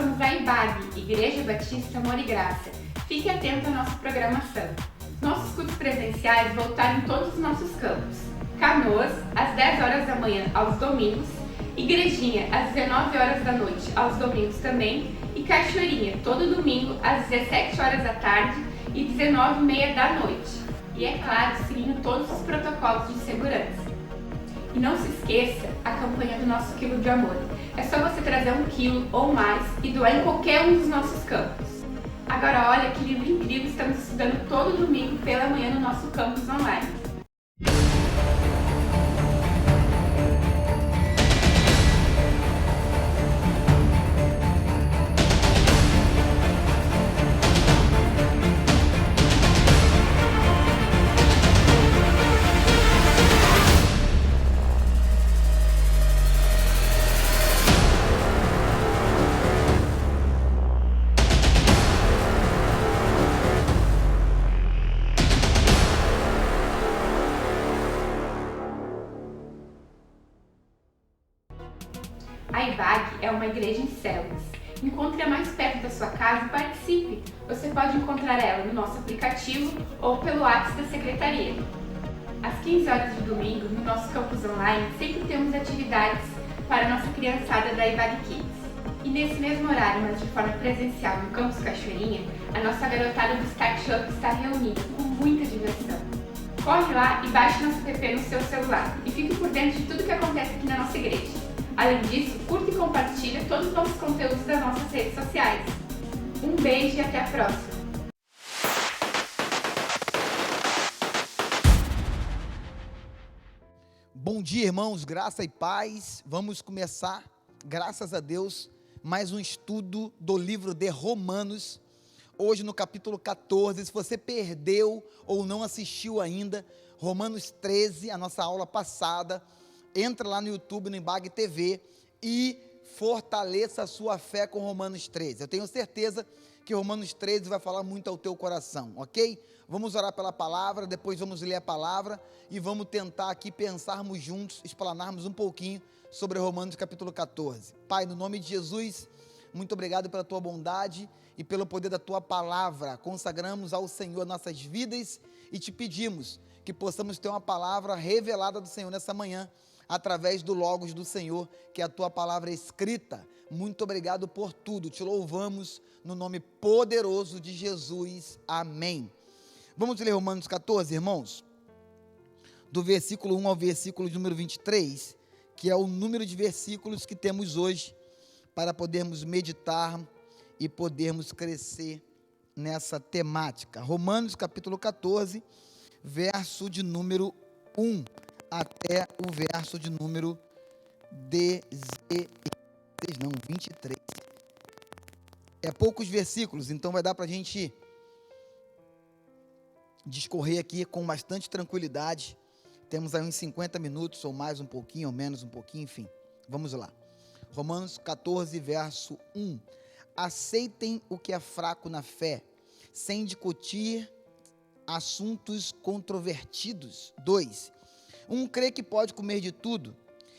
somos a IBAG, Igreja Batista Amor e Graça. Fique atento à nossa programação. Nossos cultos presenciais voltaram em todos os nossos campos. Canoas, às 10 horas da manhã aos domingos, Igrejinha, às 19 horas da noite aos domingos também, e Cachoeirinha, todo domingo, às 17 horas da tarde e 19h30 da noite. E é claro, seguindo todos os protocolos de segurança. E não se esqueça a campanha do nosso quilo de amor. É só você trazer 1 quilo ou mais e doar em qualquer um dos nossos campos. Agora olha que livro incrível estamos estudando todo domingo pela manhã no nosso campus online. A IBAG é uma igreja em células. Encontre-a mais perto da sua casa e participe. Você pode encontrar ela no nosso aplicativo ou pelo WhatsApp da secretaria. Às 15 horas de domingo, no nosso campus online, sempre temos atividades para a nossa criançada da IBAG Kids. E nesse mesmo horário, mas de forma presencial no campus Cachoeirinha, a nossa garotada do Start Up está reunida com muita diversão. Corre lá e baixe nosso app no seu celular e fique por dentro de tudo que acontece aqui na nossa igreja. Além disso, curta e compartilha todos os nossos conteúdos das nossas redes sociais. Um beijo e até a próxima! Bom dia, irmãos, graça e paz. Vamos começar, graças a Deus, mais um estudo do livro de Romanos. Hoje no capítulo 14, se você perdeu ou não assistiu ainda, Romanos 13, a nossa aula passada, entra lá no YouTube, no IBAG TV e fortaleça a sua fé com Romanos 13. Eu tenho certeza que Romanos 13 vai falar muito ao teu coração, ok? Vamos orar pela palavra, depois vamos ler a palavra e vamos tentar aqui pensarmos juntos, explanarmos um pouquinho sobre Romanos capítulo 14. Pai, no nome de Jesus, muito obrigado pela tua bondade e pelo poder da tua palavra. Consagramos ao Senhor nossas vidas e te pedimos que possamos ter uma palavra revelada do Senhor nessa manhã, através do Logos do Senhor, que é a tua palavra escrita. Muito obrigado por tudo, te louvamos no nome poderoso de Jesus, amém. Vamos ler Romanos 14, irmãos, do versículo 1 ao versículo número 23, que é o número de versículos que temos hoje, para podermos meditar e podermos crescer nessa temática. Romanos capítulo 14, verso de número 1, até o verso de número 23. É poucos versículos, então vai dar para a gente discorrer aqui com bastante tranquilidade. Temos aí uns 50 minutos, ou mais um pouquinho, ou menos um pouquinho, enfim. Vamos lá. Romanos 14, verso 1. Aceitem o que é fraco na fé, sem discutir assuntos controvertidos. 2. Um crê que pode comer de tudo,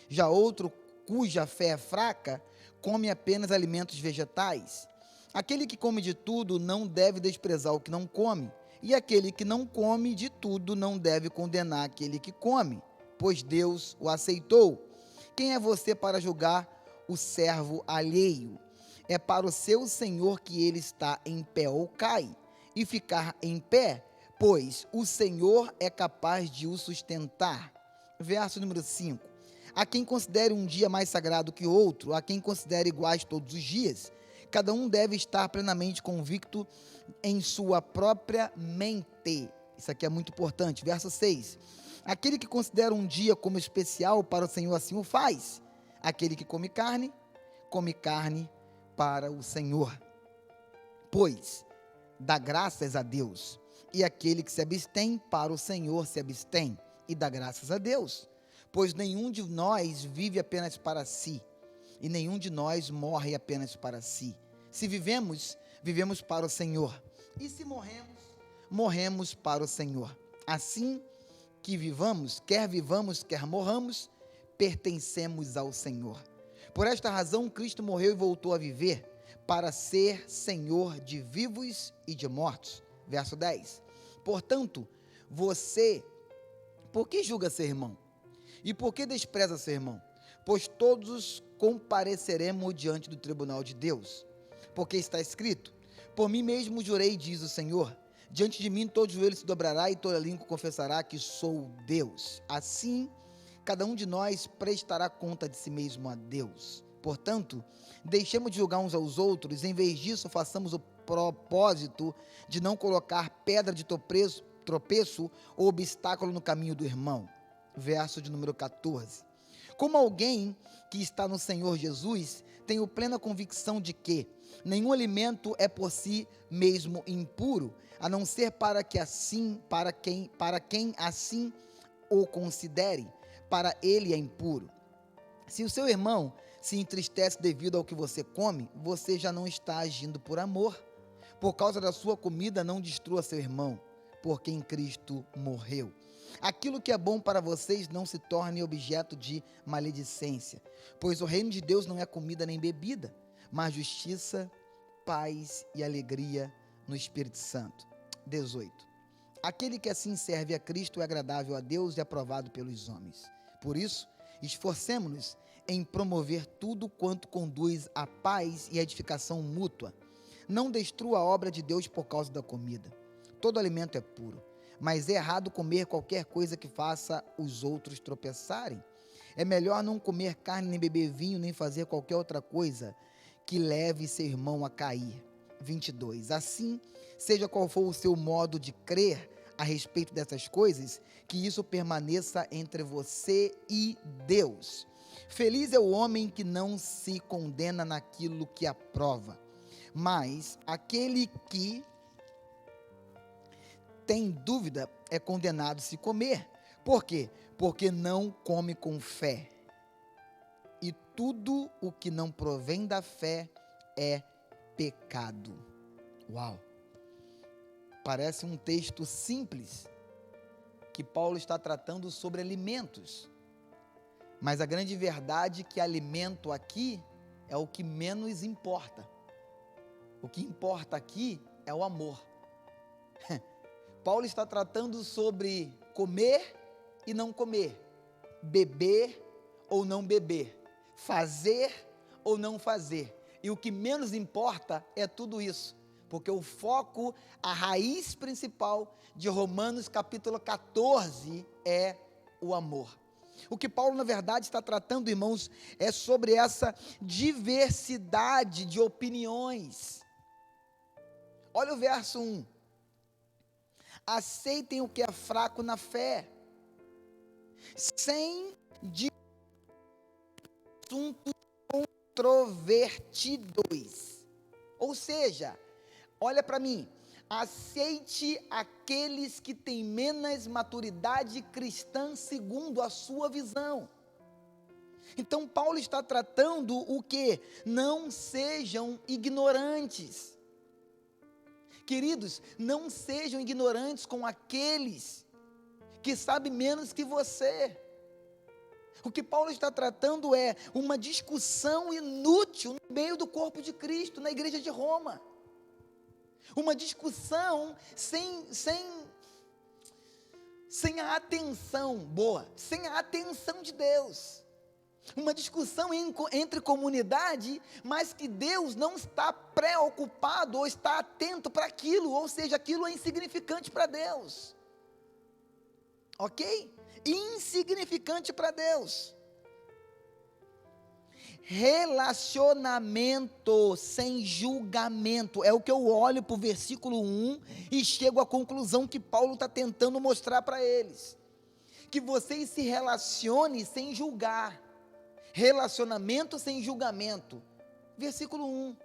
já outro, cuja fé é fraca, come apenas alimentos vegetais. Aquele que come de tudo não deve desprezar o que não come, e aquele que não come de tudo não deve condenar aquele que come, pois Deus o aceitou. Quem é você para julgar o servo alheio? É para o seu Senhor que ele está em pé ou cai, e ficar em pé, pois o Senhor é capaz de o sustentar. Verso número 5. A quem considere um dia mais sagrado que outro, a quem considere iguais todos os dias, cada um deve estar plenamente convicto em sua própria mente. Isso aqui é muito importante. Verso 6. Aquele que considera um dia como especial para o Senhor, assim o faz. Aquele que come carne para o Senhor. Pois dá graças a Deus, e aquele que se abstém para o Senhor se abstém e dá graças a Deus, pois nenhum de nós vive apenas para si, e nenhum de nós morre apenas para si. Se vivemos, vivemos para o Senhor, e se morremos, morremos para o Senhor. Assim que vivamos, quer morramos, pertencemos ao Senhor. Por esta razão, Cristo morreu e voltou a viver, para ser Senhor de vivos e de mortos. Verso 10. Portanto, você, por que julga seu irmão? E por que despreza seu irmão? Pois todos compareceremos diante do tribunal de Deus. Porque está escrito: por mim mesmo jurei, diz o Senhor, diante de mim todo joelho se dobrará e toda língua confessará que sou Deus. Assim, cada um de nós prestará conta de si mesmo a Deus. Portanto, deixemos de julgar uns aos outros, em vez disso, façamos o propósito de não colocar pedra de tropeço ou obstáculo no caminho do irmão. Verso de número 14. Como alguém que está no Senhor Jesus, tenho plena convicção de que nenhum alimento é por si mesmo impuro, a não ser para quem assim o considere, para ele é impuro. Se o seu irmão se entristece devido ao que você come, você já não está agindo por amor. Por causa da sua comida, não destrua seu irmão, por quem Cristo morreu. Aquilo que é bom para vocês não se torne objeto de maledicência, pois o reino de Deus não é comida nem bebida, mas justiça, paz e alegria no Espírito Santo. 18. Aquele que assim serve a Cristo é agradável a Deus e aprovado pelos homens. Por isso, esforcemo-nos em promover tudo quanto conduz à paz e à edificação mútua. Não destrua a obra de Deus por causa da comida. Todo alimento é puro, mas é errado comer qualquer coisa que faça os outros tropeçarem. É melhor não comer carne, nem beber vinho, nem fazer qualquer outra coisa que leve seu irmão a cair. 22. Assim, seja qual for o seu modo de crer a respeito dessas coisas, que isso permaneça entre você e Deus. Feliz é o homem que não se condena naquilo que aprova, mas aquele que tem dúvida é condenado se comer. Por quê? Porque não come com fé. E tudo o que não provém da fé é pecado. Uau! Parece um texto simples, que Paulo está tratando sobre alimentos. Mas a grande verdade é que alimento aqui é o que menos importa. O que importa aqui é o amor. Paulo está tratando sobre comer e não comer, beber ou não beber, fazer ou não fazer. E o que menos importa é tudo isso, porque o foco, a raiz principal de Romanos capítulo 14 é o amor. O que Paulo, na verdade, está tratando, irmãos, é sobre essa diversidade de opiniões. Olha o verso 1. Aceitem o que é fraco na fé, sem assuntos controvertidos. Ou seja, olha para mim, aceite aqueles que têm menos maturidade cristã segundo a sua visão. Então Paulo está tratando o que? Não sejam ignorantes. Queridos, não sejam ignorantes com aqueles que sabem menos que você. O que Paulo está tratando é uma discussão inútil no meio do corpo de Cristo, na igreja de Roma. Uma discussão sem a atenção boa, sem a atenção de Deus. Uma discussão entre comunidade, mas que Deus não está preocupado ou está atento para aquilo, ou seja, aquilo é insignificante para Deus. Ok? Insignificante para Deus. Relacionamento sem julgamento, é o que eu olho para o versículo 1 e chego à conclusão que Paulo está tentando mostrar para eles. Que vocês se relacionem sem julgar. Relacionamento sem julgamento. Versículo 1.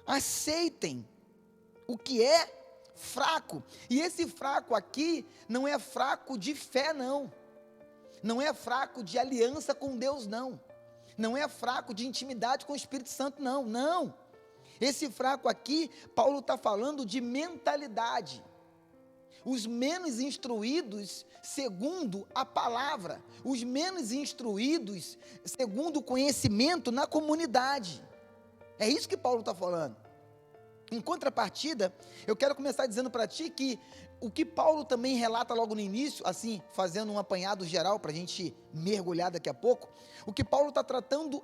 Aceitem o que é fraco. E esse fraco aqui não é fraco de fé, não. Não é fraco de aliança com Deus, não. Não é fraco de intimidade com o Espírito Santo, não. Não. Esse fraco aqui, Paulo está falando de mentalidade. Os menos instruídos segundo a palavra, os menos instruídos segundo o conhecimento na comunidade. É isso que Paulo está falando. Em contrapartida, eu quero começar dizendo para ti que o que Paulo também relata logo no início, assim, fazendo um apanhado geral para a gente mergulhar daqui a pouco, o que Paulo está tratando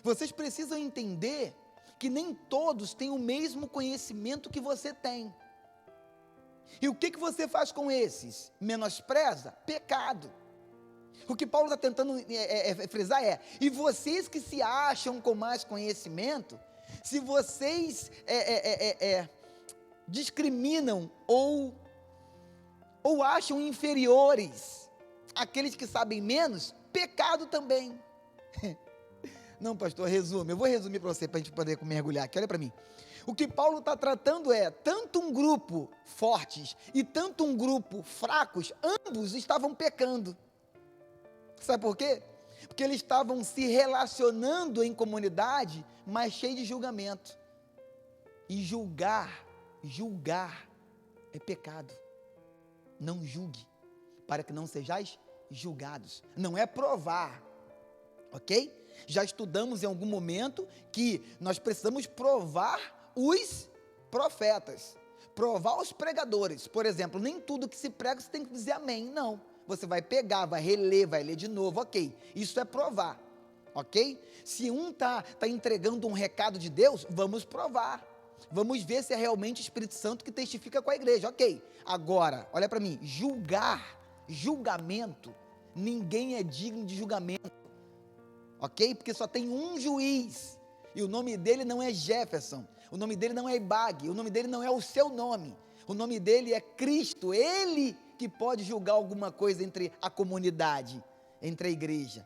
vocês precisam entender que nem todos têm o mesmo conhecimento que você tem. E o que você faz com esses? Menospreza? Pecado. O que Paulo está tentando frisar e vocês que se acham com mais conhecimento, se vocês discriminam ou acham inferiores aqueles que sabem menos, pecado também. Não, pastor, resume. Eu vou resumir para você, para a gente poder mergulhar aqui. Olha para mim. O que Paulo está tratando tanto um grupo fortes e tanto um grupo fracos, ambos estavam pecando. Sabe por quê? Porque eles estavam se relacionando em comunidade, mas cheio de julgamento. E julgar é pecado. Não julgue, para que não sejais julgados. Não é provar, ok? Já estudamos em algum momento que nós precisamos provar os profetas, provar os pregadores. Por exemplo, nem tudo que se prega você tem que dizer amém, não. Você vai pegar, vai reler, vai ler de novo, ok. Isso é provar, ok? Se um está entregando um recado de Deus, vamos provar. Vamos ver se é realmente o Espírito Santo que testifica com a igreja, ok. Agora, olha para mim, julgamento, ninguém é digno de julgamento, ok? Porque só tem um juiz, e o nome dele não é Jefferson, o nome dele não é Ibag, o nome dele não é o seu nome, o nome dele é Cristo, ele que pode julgar alguma coisa entre a comunidade, entre a igreja,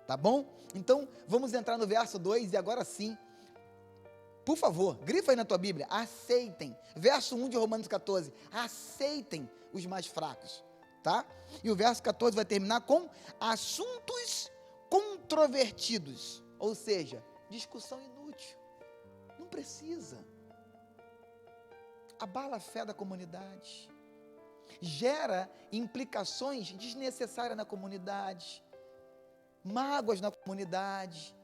tá bom? Então, vamos entrar no verso 2 e agora sim, por favor, grifa aí na tua Bíblia, aceitem, verso 1 de Romanos 14, aceitem os mais fracos, tá? E o verso 14 vai terminar com assuntos controvertidos, ou seja, discussão inútil, não precisa, abala a fé da comunidade, gera implicações desnecessárias na comunidade, mágoas na comunidade,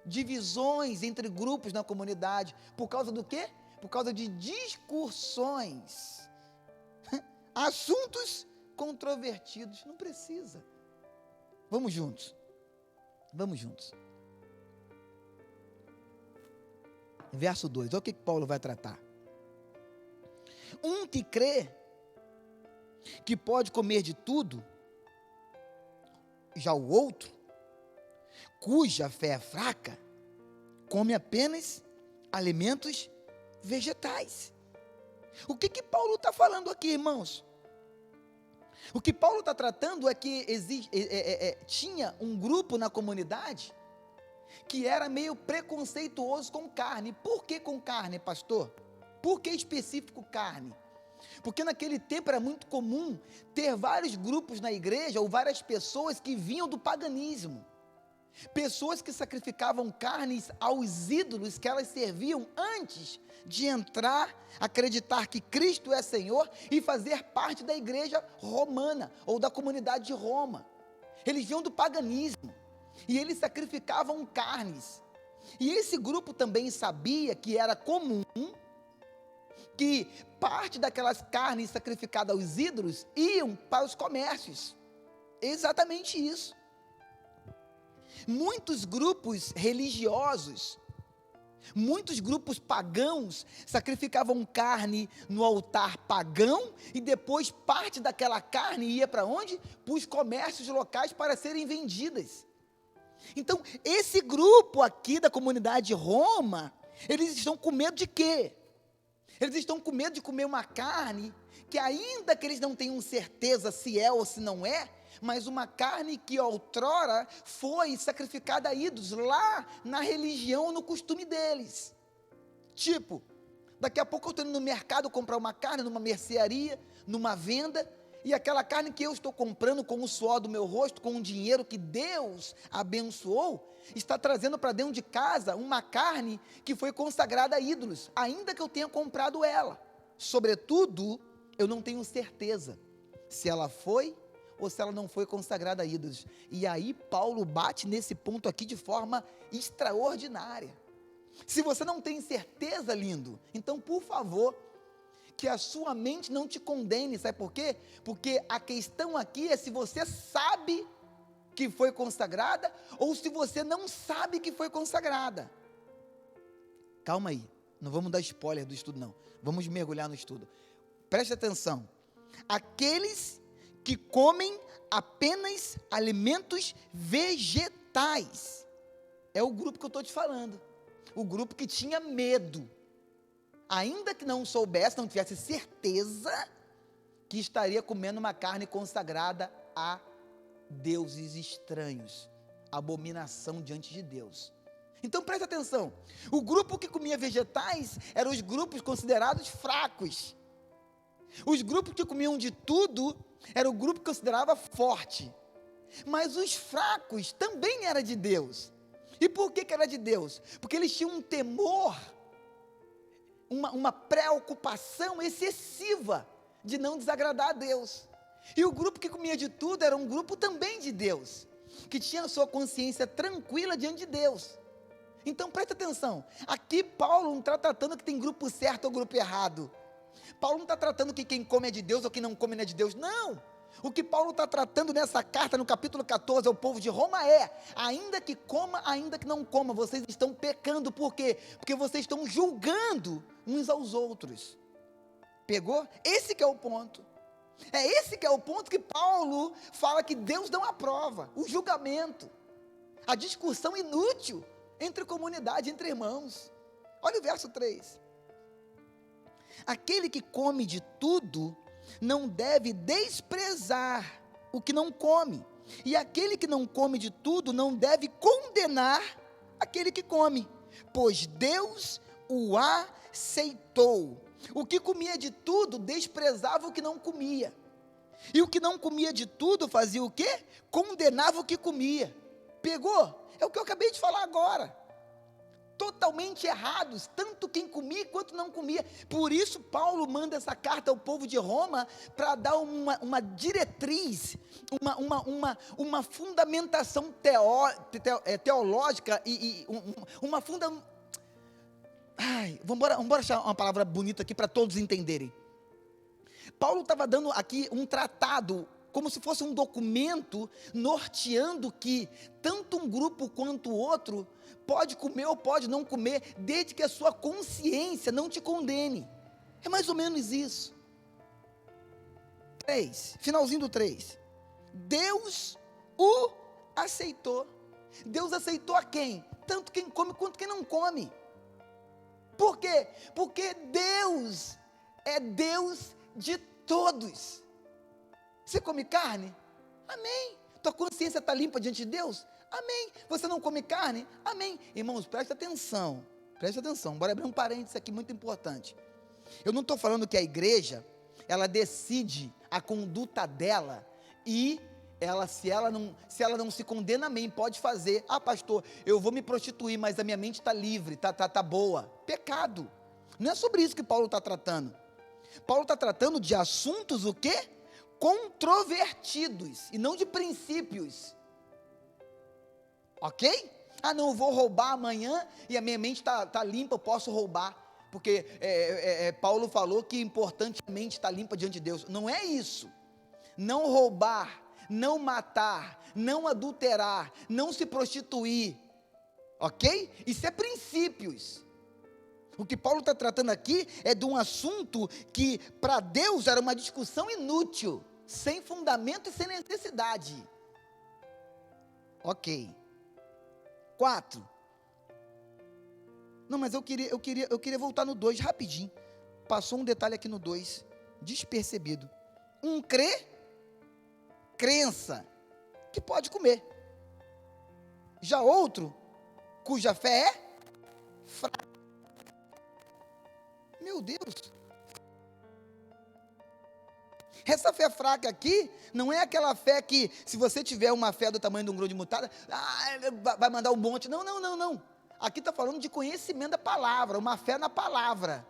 divisões entre grupos na comunidade, por causa do quê? Por causa de discussões, assuntos controvertidos, não precisa. Vamos juntos, verso 2, olha o que Paulo vai tratar. Um que crê que pode comer de tudo, já o outro, cuja fé é fraca, come apenas alimentos vegetais. O que Paulo está falando aqui, irmãos? O que Paulo está tratando é que tinha um grupo na comunidade que era meio preconceituoso com carne. Por que com carne, pastor? Por que específico carne? Porque naquele tempo era muito comum ter vários grupos na igreja, ou várias pessoas que vinham do paganismo. Pessoas que sacrificavam carnes aos ídolos que elas serviam antes de entrar, acreditar que Cristo é Senhor e fazer parte da igreja romana, ou da comunidade de Roma. Eles vinham do paganismo, e eles sacrificavam carnes. E esse grupo também sabia que era comum que parte daquelas carnes sacrificadas aos ídolos iam para os comércios. Exatamente isso. Muitos grupos religiosos, muitos grupos pagãos sacrificavam carne no altar pagão e depois parte daquela carne ia para onde? Para os comércios locais para serem vendidas. Então, esse grupo aqui da comunidade de Roma, eles estão com medo de quê? Eles estão com medo de comer uma carne que, ainda que eles não tenham certeza se é ou se não é, mas uma carne que outrora foi sacrificada a ídolos lá na religião, no costume deles. Tipo, daqui a pouco eu estou indo no mercado comprar uma carne, numa mercearia, numa venda, e aquela carne que eu estou comprando com o suor do meu rosto, com o dinheiro que Deus abençoou, está trazendo para dentro de casa uma carne que foi consagrada a ídolos, ainda que eu tenha comprado ela. Sobretudo, eu não tenho certeza se ela foi ou se ela não foi consagrada a ídolos. E aí Paulo bate nesse ponto aqui de forma extraordinária. Se você não tem certeza, lindo, então por favor, que a sua mente não te condene, sabe por quê? Porque a questão aqui é se você sabe que foi consagrada, ou se você não sabe que foi consagrada. Calma aí, não vamos dar spoiler do estudo não, vamos mergulhar no estudo. Preste atenção, aqueles que comem apenas alimentos vegetais, é o grupo que eu estou te falando, o grupo que tinha medo, ainda que não soubesse, não tivesse certeza, que estaria comendo uma carne consagrada a deuses estranhos, abominação diante de Deus. Então preste atenção, o grupo que comia vegetais, eram os grupos considerados fracos, os grupos que comiam de tudo, era o grupo que considerava forte, mas os fracos também era de Deus. E por que era de Deus? Porque eles tinham um temor, uma preocupação excessiva de não desagradar a Deus. E o grupo que comia de tudo era um grupo também de Deus, que tinha a sua consciência tranquila diante de Deus. Então presta atenção, aqui Paulo não está tratando que tem grupo certo ou grupo errado. Paulo não está tratando que quem come é de Deus ou quem não come não é de Deus, não. O que Paulo está tratando nessa carta, no capítulo 14, ao povo de Roma é, ainda que coma, ainda que não coma, vocês estão pecando, por quê? Porque vocês estão julgando uns aos outros. Pegou? Esse que é o ponto. É esse que é o ponto que Paulo fala que Deus não aprova, o julgamento, a discussão inútil entre comunidade, entre irmãos. Olha o verso 3. Aquele que come de tudo não deve desprezar o que não come, e aquele que não come de tudo não deve condenar aquele que come, pois Deus o aceitou. O que comia de tudo desprezava o que não comia, e o que não comia de tudo fazia o quê? Condenava o que comia. Pegou? É o que eu acabei de falar agora. Totalmente errados, tanto quem comia quanto não comia. Por isso Paulo manda essa carta ao povo de Roma, para dar uma diretriz, uma fundamentação teológica, e uma vamos achar uma palavra bonita aqui para todos entenderem. Paulo estava dando aqui um tratado, como se fosse um documento, norteando que tanto um grupo quanto o outro pode comer ou pode não comer, desde que a sua consciência não te condene. É mais ou menos isso. 3, finalzinho do 3. Deus o aceitou. Deus aceitou a quem? Tanto quem come quanto quem não come. Por quê? Porque Deus é Deus de todos. Você come carne? Amém. Tua consciência está limpa diante de Deus? Amém. Você não come carne? Amém. Irmãos, preste atenção. Preste atenção. Bora abrir um parênteses aqui muito importante. Eu não estou falando que a igreja, ela decide a conduta dela e se ela não se condena, amém, pode fazer. Ah, pastor, eu vou me prostituir, mas a minha mente está livre, tá boa. Pecado. Não é sobre isso que Paulo está tratando. Paulo está tratando de assuntos o quê? Controvertidos, e não de princípios. Ok? Ah, não, eu vou roubar amanhã e a minha mente está limpa, eu posso roubar, porque Paulo falou que importante a mente está limpa diante de Deus. Não é isso. Não roubar, não matar, não adulterar, não se prostituir, ok? Isso é princípios. O que Paulo está tratando aqui é de um assunto que para Deus era uma discussão inútil, sem fundamento e sem necessidade. Ok. 4. Não, mas eu queria voltar no 2 rapidinho. Passou um detalhe aqui no 2, despercebido. Um crença, que pode comer. Já outro, cuja fé é fraca. Meu Deus. Essa fé fraca aqui, não é aquela fé que, se você tiver uma fé do tamanho de um grão de mostarda, vai mandar um monte. Não. Aqui está falando de conhecimento da palavra, uma fé na palavra.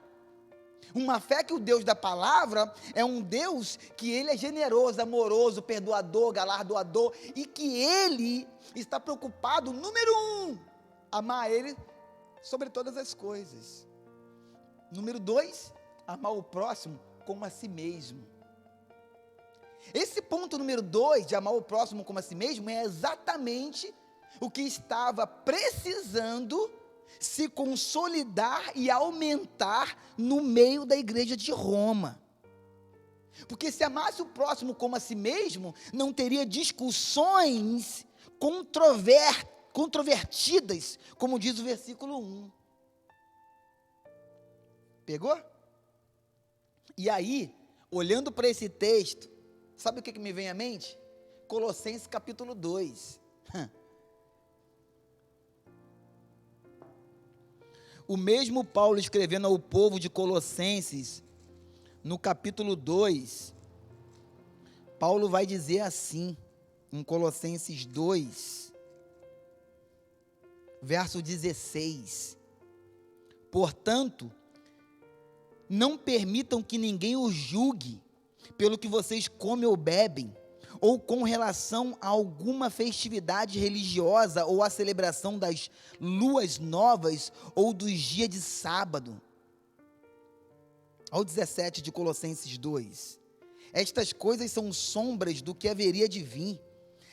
Uma fé que o Deus da palavra é um Deus que ele é generoso, amoroso, perdoador, galardoador, e que ele está preocupado, número 1, amar ele sobre todas as coisas. Número 2, amar o próximo como a si mesmo. Esse ponto número 2, de amar o próximo como a si mesmo, é exatamente o que estava precisando se consolidar e aumentar no meio da igreja de Roma. Porque se amasse o próximo como a si mesmo, não teria discussões controvertidas, como diz o versículo 1. Pegou? E aí, olhando para esse texto, sabe o que me vem à mente? Colossenses capítulo 2. O mesmo Paulo escrevendo ao povo de Colossenses, no capítulo 2, Paulo vai dizer assim, em Colossenses 2, verso 16: portanto, não permitam que ninguém os julgue pelo que vocês comem ou bebem, ou com relação a alguma festividade religiosa, ou a celebração das luas novas, ou dos dias de sábado. Ao 17 de Colossenses 2. Estas coisas são sombras do que haveria de vir.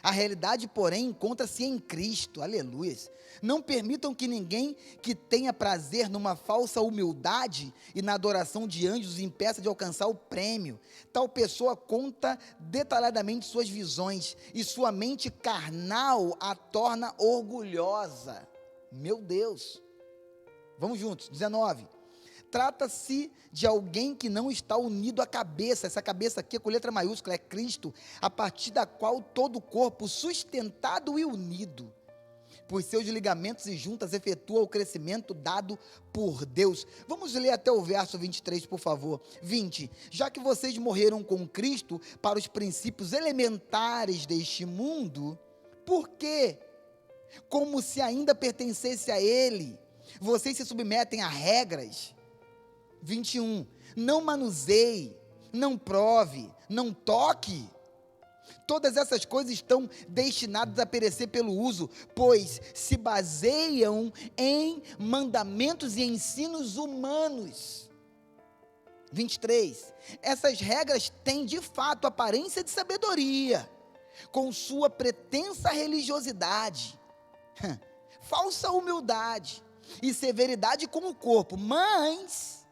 A realidade, porém, encontra-se em Cristo, aleluias. Não permitam que ninguém que tenha prazer numa falsa humildade e na adoração de anjos impeça de alcançar o prêmio. Tal pessoa conta detalhadamente suas visões e sua mente carnal a torna orgulhosa. Meu Deus. Vamos juntos, 19. Trata-se de alguém que não está unido à cabeça. Essa cabeça aqui, com letra maiúscula, é Cristo, a partir da qual todo o corpo, sustentado e unido, por seus ligamentos e juntas, efetua o crescimento dado por Deus. Vamos ler até o verso 23, por favor. 20. Já que vocês morreram com Cristo para os princípios elementares deste mundo, por quê? Como se ainda pertencesse a Ele, vocês se submetem a regras. 21, não manuseie, não prove, não toque. Todas essas coisas estão destinadas a perecer pelo uso, pois se baseiam em mandamentos e ensinos humanos. 23, essas regras têm de fato aparência de sabedoria, com sua pretensa religiosidade, falsa humildade e severidade com o corpo, mas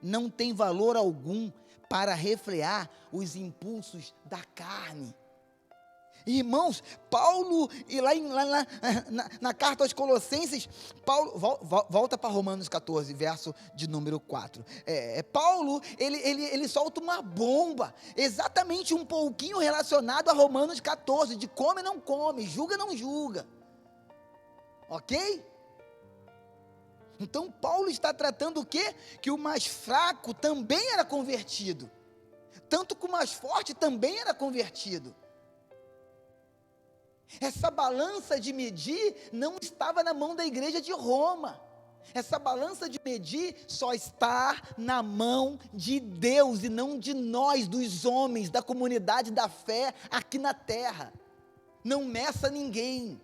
não tem valor algum para refrear os impulsos da carne. Irmãos, Paulo, e na carta aos Colossenses, Paulo, volta para Romanos 14, verso de número 4. Paulo, ele solta uma bomba, exatamente um pouquinho relacionado a Romanos 14, de come não come, julga não julga. Ok? Então Paulo está tratando o quê? Que o mais fraco também era convertido, tanto que o mais forte também era convertido. Essa balança de medir não estava na mão da igreja de Roma. Essa balança de medir só está na mão de Deus e não de nós, dos homens, da comunidade da fé aqui na terra. Não meça ninguém.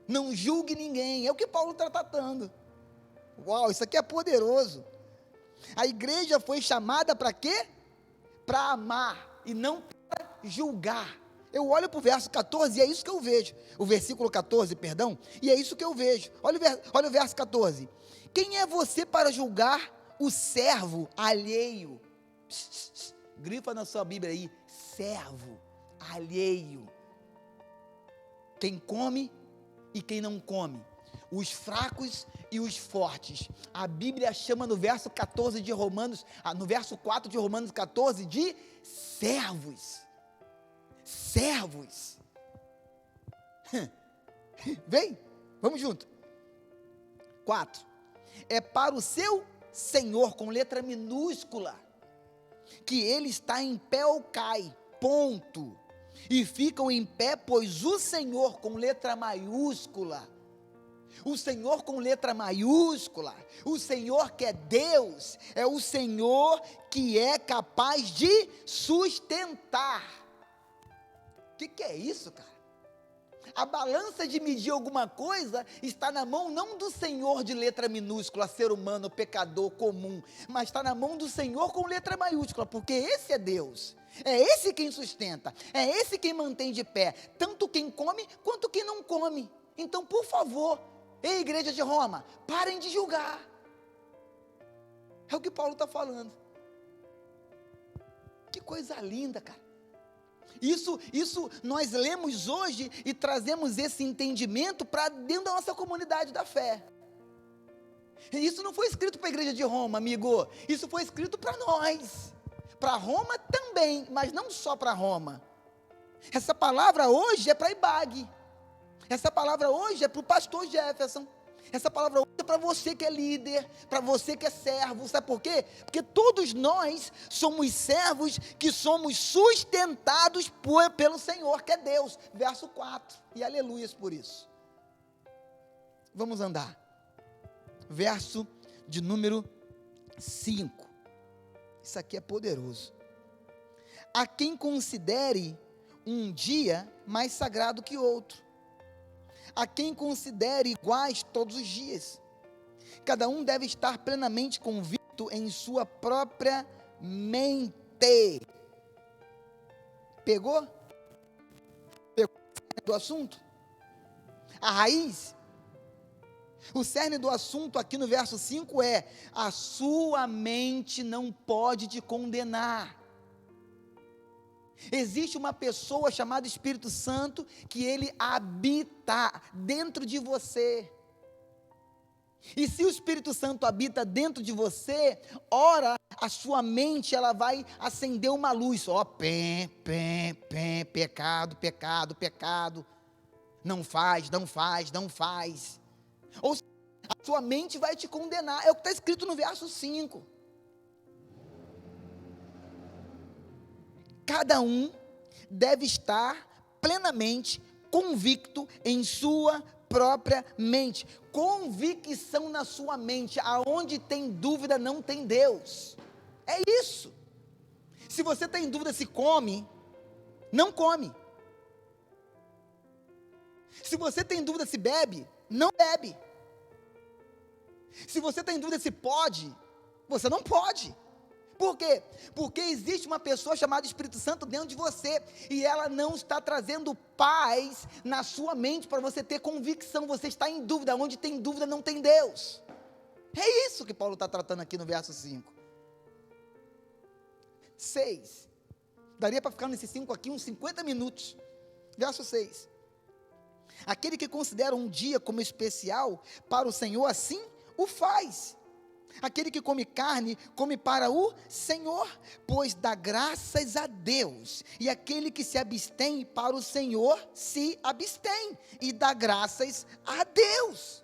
Não julgue ninguém, é o que Paulo está tratando. Uau, isso aqui é poderoso. A igreja foi chamada para quê? Para amar e não para julgar. Eu olho para o verso 14 e é isso que eu vejo. O versículo 14, perdão, e é isso que eu vejo. Olha o verso 14. Quem é você para julgar o servo alheio? Grifa na sua Bíblia aí, servo alheio. Quem come e quem não come, os fracos e os fortes. A Bíblia chama no verso 14 de Romanos, no verso 4 de Romanos 14, de servos. Servos. Vem, vamos junto. 4. É para o seu Senhor, com letra minúscula, que ele está em pé ou cai, ponto. E ficam em pé, pois o Senhor, com letra maiúscula, O Senhor com letra maiúscula, o Senhor que é Deus, é o Senhor que é capaz de sustentar. O que é isso, cara? A balança de medir alguma coisa está na mão não do Senhor de letra minúscula, ser humano, pecador, comum, mas está na mão do Senhor com letra maiúscula, porque esse é Deus. É esse quem sustenta, é esse quem mantém de pé, tanto quem come quanto quem não come. Então, por favor, ei, igreja de Roma, parem de julgar. É o que Paulo está falando. Que coisa linda, cara. Isso nós lemos hoje e trazemos esse entendimento para dentro da nossa comunidade da fé. Isso não foi escrito para a igreja de Roma, amigo. Isso foi escrito para nós. Para Roma também, mas não só para Roma. Essa palavra hoje é para Ibag. Essa palavra hoje é para o pastor Jefferson. Essa palavra hoje é para você que é líder, para você que é servo. Sabe por quê? Porque todos nós somos servos que somos sustentados pelo Senhor, que é Deus. Verso 4. E aleluias por isso. Vamos andar. Verso de número 5. Isso aqui é poderoso. A quem considere um dia mais sagrado que outro. A quem considere iguais todos os dias. Cada um deve estar plenamente convicto em sua própria mente. Pegou? Pegou o cerne do assunto? A raiz? O cerne do assunto aqui no verso 5 é: a sua mente não pode te condenar. Existe uma pessoa chamada Espírito Santo que ele habita dentro de você. E se o Espírito Santo habita dentro de você, ora, a sua mente ela vai acender uma luz. Ó, pecado, pecado, pecado. Não faz, não faz, não faz. Ou seja, a sua mente vai te condenar. É o que está escrito no verso 5. Cada um deve estar plenamente convicto em sua própria mente. Convicção na sua mente. Aonde tem dúvida não tem Deus. É isso. Se você tem dúvida se come, não come. Se você tem dúvida se bebe, não bebe. Se você tem dúvida se pode, você não pode. Por quê? Porque existe uma pessoa chamada Espírito Santo dentro de você, e ela não está trazendo paz na sua mente para você ter convicção. Você está em dúvida. Onde tem dúvida não tem Deus. É isso que Paulo está tratando aqui no verso 5. 6. Daria para ficar nesses 5 aqui uns 50 minutos. Verso 6. Aquele que considera um dia como especial para o Senhor, assim o faz. Aquele que come carne, come para o Senhor, pois dá graças a Deus. E aquele que se abstém para o Senhor, se abstém e dá graças a Deus.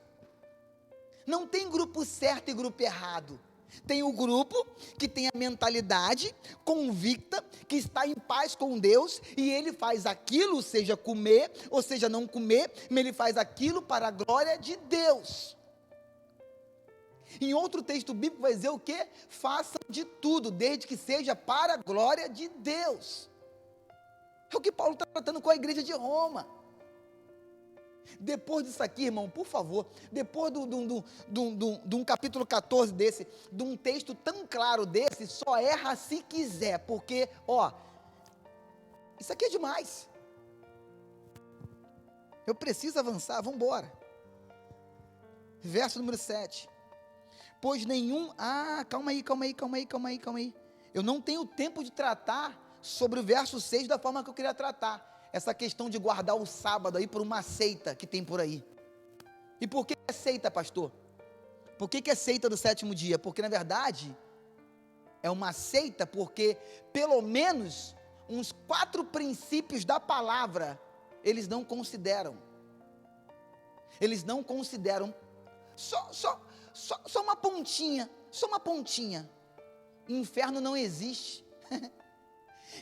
Não tem grupo certo e grupo errado. Tem o grupo que tem a mentalidade convicta, que está em paz com Deus, e ele faz aquilo, seja comer, ou seja não comer, mas ele faz aquilo para a glória de Deus. Em outro texto bíblico vai dizer o quê? Façam de tudo, desde que seja para a glória de Deus. É o que Paulo está tratando com a igreja de Roma. Depois disso aqui, irmão, por favor, depois de um capítulo 14 desse, de um texto tão claro desse, só erra se quiser, porque, ó, isso aqui é demais. Eu preciso avançar, vamos embora. Verso número 7. Pois nenhum, calma aí. Eu não tenho tempo de tratar sobre o verso 6 da forma que eu queria tratar. Essa questão de guardar o sábado aí por uma seita que tem por aí. E por que é seita, pastor? Por que é seita do sétimo dia? Porque na verdade, é uma seita porque pelo menos uns 4 princípios da palavra, eles não consideram. Eles não consideram, só uma pontinha, inferno não existe.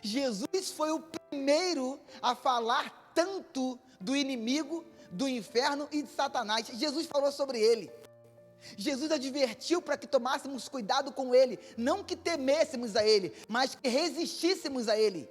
Jesus foi o primeiro a falar tanto do inimigo, do inferno e de Satanás. Jesus falou sobre ele. Jesus advertiu para que tomássemos cuidado com ele, não que temêssemos a ele, mas que resistíssemos a ele.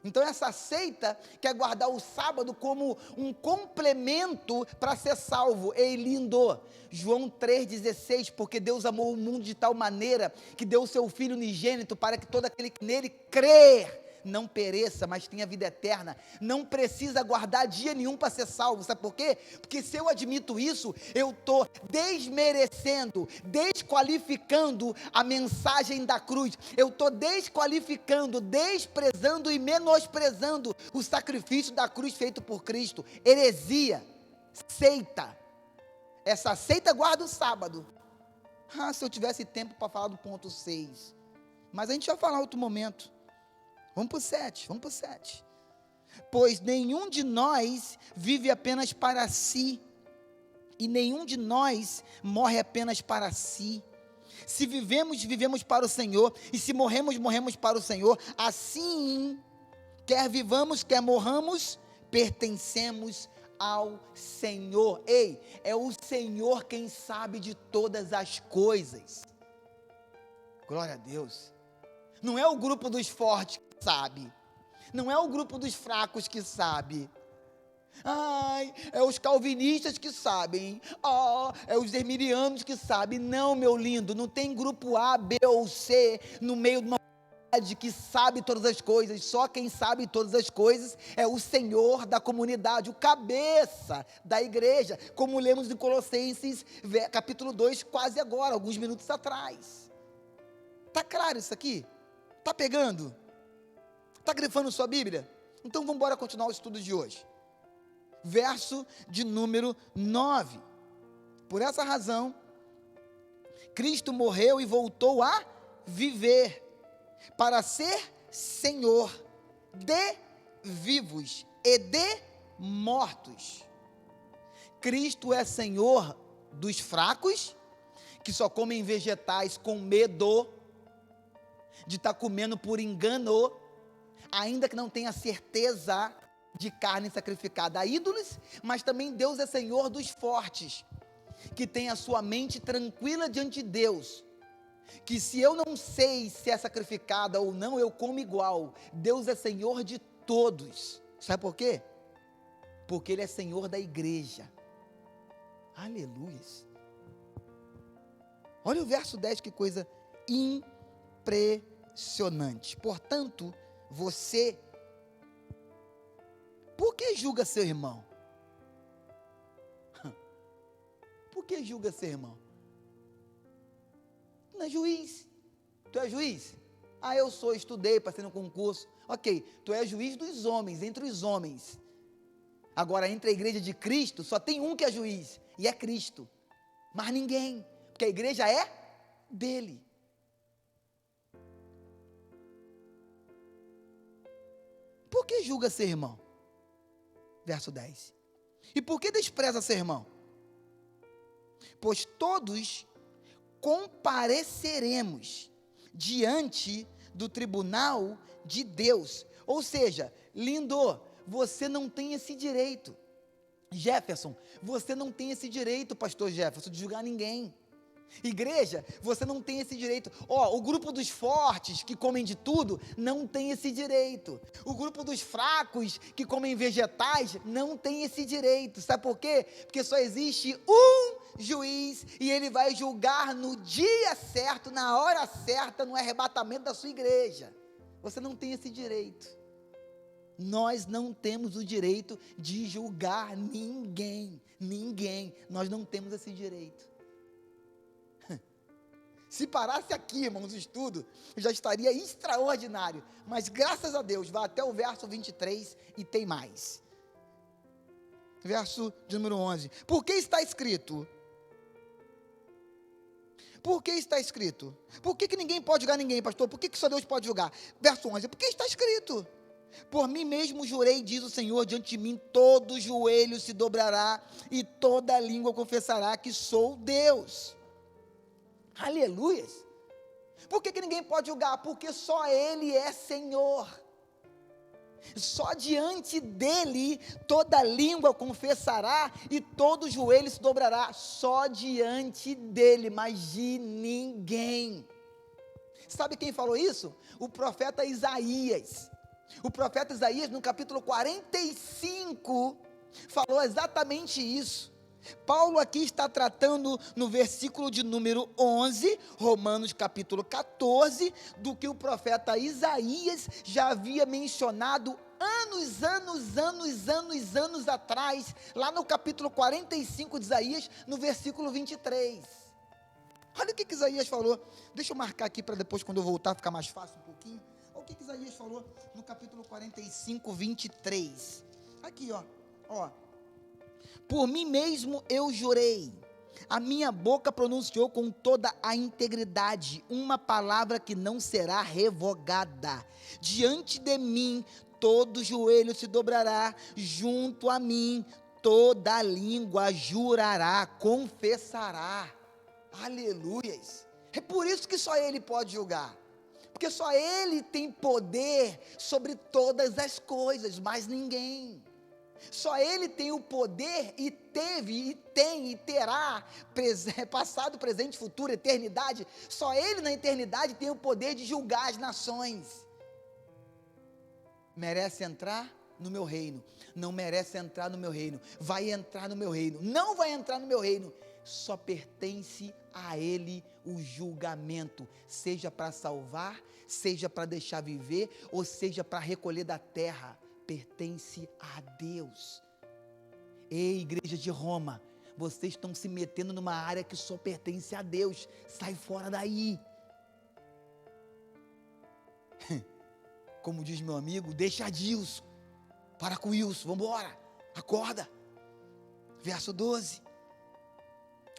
Então essa seita quer guardar o sábado como um complemento para ser salvo. Ei, lindo! João 3,16, porque Deus amou o mundo de tal maneira que deu o seu Filho unigênito para que todo aquele que nele crer não pereça, mas tenha vida eterna. Não precisa guardar dia nenhum para ser salvo. Sabe por quê? Porque se eu admito isso, eu estou desmerecendo, desqualificando a mensagem da cruz. Eu estou desqualificando, desprezando e menosprezando o sacrifício da cruz feito por Cristo. Heresia, seita. Essa seita guarda o sábado. Se eu tivesse tempo para falar do ponto 6. Mas a gente vai falar em outro momento. Vamos para o 7. Pois nenhum de nós vive apenas para si, e nenhum de nós morre apenas para si. Se vivemos, vivemos para o Senhor, e se morremos, morremos para o Senhor. Assim, quer vivamos, quer morramos, pertencemos ao Senhor. Ei, é o Senhor quem sabe de todas as coisas. Glória a Deus. Não é o grupo dos fortes que sabe, não é o grupo dos fracos que sabe. É os calvinistas que sabem, é os herminianos que sabem. Não, meu lindo, não tem grupo A, B ou C no meio de uma comunidade que sabe todas as coisas. Só quem sabe todas as coisas é o Senhor da comunidade, o cabeça da igreja, como lemos em Colossenses capítulo 2, quase agora, alguns minutos atrás. Está claro isso aqui? Está pegando? Está grifando sua Bíblia? Então vamos embora continuar o estudo de hoje. Verso de número 9. Por essa razão, Cristo morreu e voltou a viver, para ser Senhor de vivos e de mortos. Cristo é Senhor dos fracos, que só comem vegetais com medo de estar comendo por engano, ainda que não tenha certeza de carne sacrificada a ídolos. Mas também Deus é Senhor dos fortes, que tem a sua mente tranquila diante de Deus, que se eu não sei se é sacrificada ou não, eu como igual. Deus é Senhor de todos. Sabe por quê? Porque Ele é Senhor da igreja. Aleluia. Olha o verso 10, que coisa impressionante. Portanto, você, por que julga seu irmão? Por que julga seu irmão? Tu não é juiz? Tu é juiz? Eu sou, estudei, passei no concurso. Ok, tu é juiz dos homens, entre os homens. Agora, entre a igreja de Cristo, só tem um que é juiz, e é Cristo. Mas ninguém, porque a igreja é dele. Por que julga seu irmão? Verso 10. E por que despreza seu irmão? Pois todos compareceremos diante do tribunal de Deus. Ou seja, lindo, você não tem esse direito. Jefferson, você não tem esse direito, pastor Jefferson, de julgar ninguém. Igreja, você não tem esse direito. O grupo dos fortes que comem de tudo não tem esse direito. O grupo dos fracos que comem vegetais não tem esse direito. Sabe por quê? Porque só existe um juiz, e ele vai julgar no dia certo, na hora certa, no arrebatamento da sua igreja. Você não tem esse direito. Nós não temos o direito de julgar ninguém. Nós não temos esse direito. Se parasse aqui, irmãos, o estudo, já estaria extraordinário. Mas graças a Deus, vai até o verso 23 e tem mais. Verso de número 11. Por que está escrito? Por que está escrito? Por que ninguém pode julgar ninguém, pastor? Por que só Deus pode julgar? Verso 11. Porque está escrito: por mim mesmo jurei, diz o Senhor, diante de mim todo joelho se dobrará e toda língua confessará que sou Deus. Aleluia. Por que ninguém pode julgar? Porque só Ele é Senhor. Só diante dele toda língua confessará e todo joelho se dobrará. Só diante dele, mas de ninguém. Sabe quem falou isso? O profeta Isaías. O profeta Isaías, no capítulo 45, falou exatamente isso. Paulo aqui está tratando no versículo de número 11, Romanos capítulo 14, do que o profeta Isaías já havia mencionado anos atrás, lá no capítulo 45 de Isaías, no versículo 23. Olha o que Isaías falou. Deixa eu marcar aqui para depois, quando eu voltar, ficar mais fácil um pouquinho. Olha o que Isaías falou no capítulo 45, 23. Aqui, ó. Por mim mesmo eu jurei, a minha boca pronunciou com toda a integridade uma palavra que não será revogada. Diante de mim todo joelho se dobrará, junto a mim toda língua jurará, confessará. Aleluias. É por isso que só Ele pode julgar, porque só Ele tem poder sobre todas as coisas, mais ninguém. Só Ele tem o poder, e teve, e tem, e terá, passado, presente, futuro, eternidade. Só Ele na eternidade tem o poder de julgar as nações. Merece entrar no meu reino? Não merece entrar no meu reino. Vai entrar no meu reino? Não vai entrar no meu reino. Só pertence a Ele o julgamento, seja para salvar, seja para deixar viver, ou seja para recolher da terra. Pertence a Deus. Ei, igreja de Roma, vocês estão se metendo numa área que só pertence a Deus. Sai fora daí. Como diz meu amigo, deixa Dilson, para com Wilson, vamos embora, acorda. Verso 12.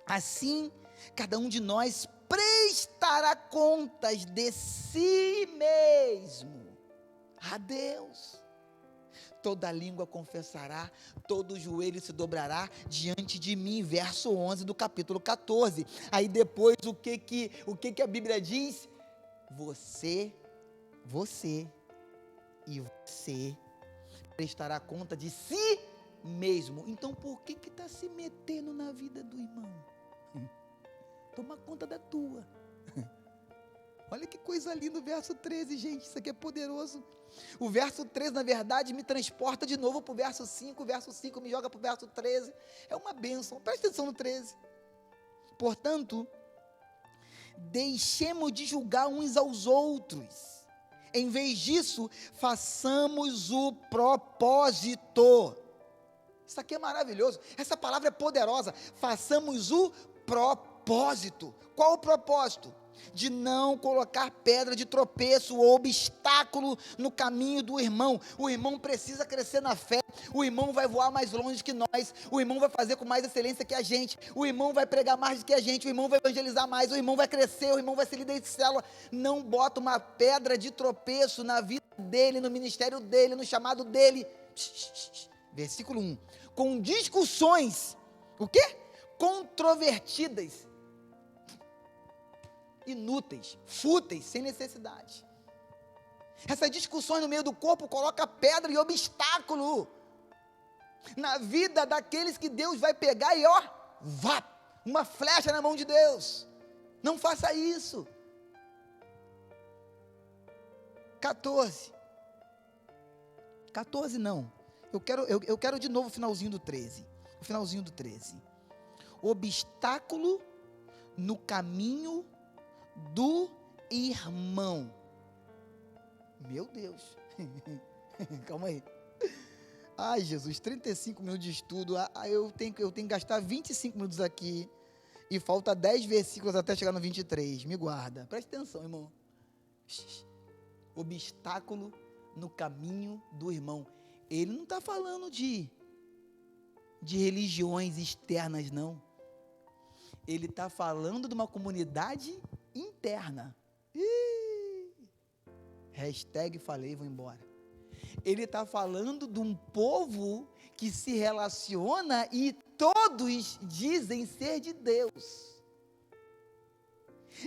Assim, cada um de nós prestará contas de si mesmo a Deus. Toda língua confessará, todo joelho se dobrará diante de mim. Verso 11 do capítulo 14. Aí depois o que a Bíblia diz? Você prestará conta de si mesmo. Então por que está se metendo na vida do irmão? Toma conta da tua. Olha que coisa linda o verso 13, gente, isso aqui é poderoso. O verso 13, na verdade, me transporta de novo para o verso 5, o verso 5 me joga para o verso 13, é uma bênção, presta atenção no 13. Portanto, deixemos de julgar uns aos outros, em vez disso, façamos o propósito. Isso aqui é maravilhoso, essa palavra é poderosa, façamos o propósito. Qual o propósito? De não colocar pedra de tropeço ou obstáculo no caminho do irmão. O irmão precisa crescer na fé, o irmão vai voar mais longe que nós, o irmão vai fazer com mais excelência que a gente, o irmão vai pregar mais do que a gente, o irmão vai evangelizar mais, o irmão vai crescer, o irmão vai ser líder de célula. Não bota uma pedra de tropeço na vida dele, no ministério dele, no chamado dele. Versículo 1, com discussões, o quê? Controvertidas, inúteis, fúteis, sem necessidade. Essas discussões no meio do corpo coloca pedra e obstáculo na vida daqueles que Deus vai pegar e uma flecha na mão de Deus. Não faça isso. 14 não, eu quero de novo o finalzinho do 13, obstáculo no caminho do irmão. Meu Deus. Calma aí. Ai, Jesus, 35 minutos de estudo. Eu tenho que gastar 25 minutos aqui. E falta 10 versículos até chegar no 23. Me guarda. Preste atenção, irmão. Obstáculo no caminho do irmão. Ele não está falando de religiões externas, não. Ele está falando de uma comunidade interna. Hashtag falei, vou embora. Ele está falando de um povo que se relaciona e todos dizem ser de Deus.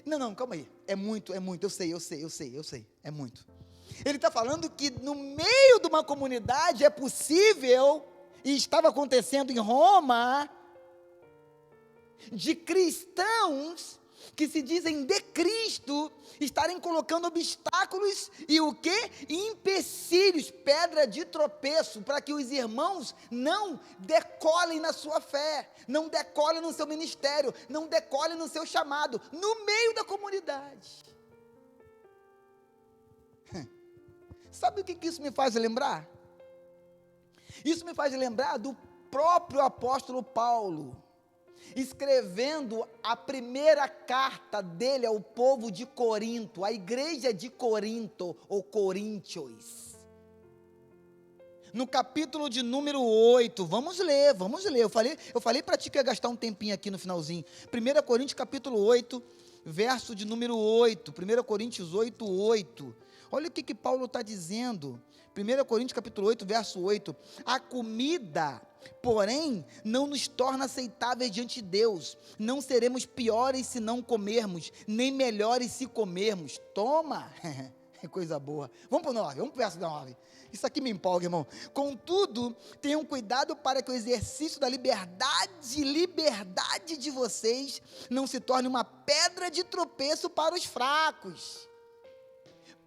Não, calma aí. É muito, eu sei, é muito. Ele está falando que no meio de uma comunidade é possível, e estava acontecendo em Roma, de cristãos que se dizem de Cristo, estarem colocando obstáculos e o quê? Empecilhos, pedra de tropeço, para que os irmãos não decolem na sua fé, não decolem no seu ministério, não decolem no seu chamado, no meio da comunidade. Sabe o que isso me faz lembrar? Isso me faz lembrar do próprio apóstolo Paulo, escrevendo a primeira carta dele ao povo de Corinto, à igreja de Corinto, ou Coríntios. No capítulo de número 8, vamos ler, eu falei para ti que ia gastar um tempinho aqui no finalzinho, 1 Coríntios capítulo 8, verso de número 8, 1 Coríntios 8, 8, olha o que Paulo está dizendo, 1 Coríntios capítulo 8, verso 8, a comida, porém, não nos torna aceitáveis diante de Deus, não seremos piores se não comermos, nem melhores se comermos, toma, que coisa boa, vamos para o 9, vamos para o verso 9, isso aqui me empolga, irmão, contudo, tenham cuidado para que o exercício da liberdade de vocês, não se torne uma pedra de tropeço para os fracos.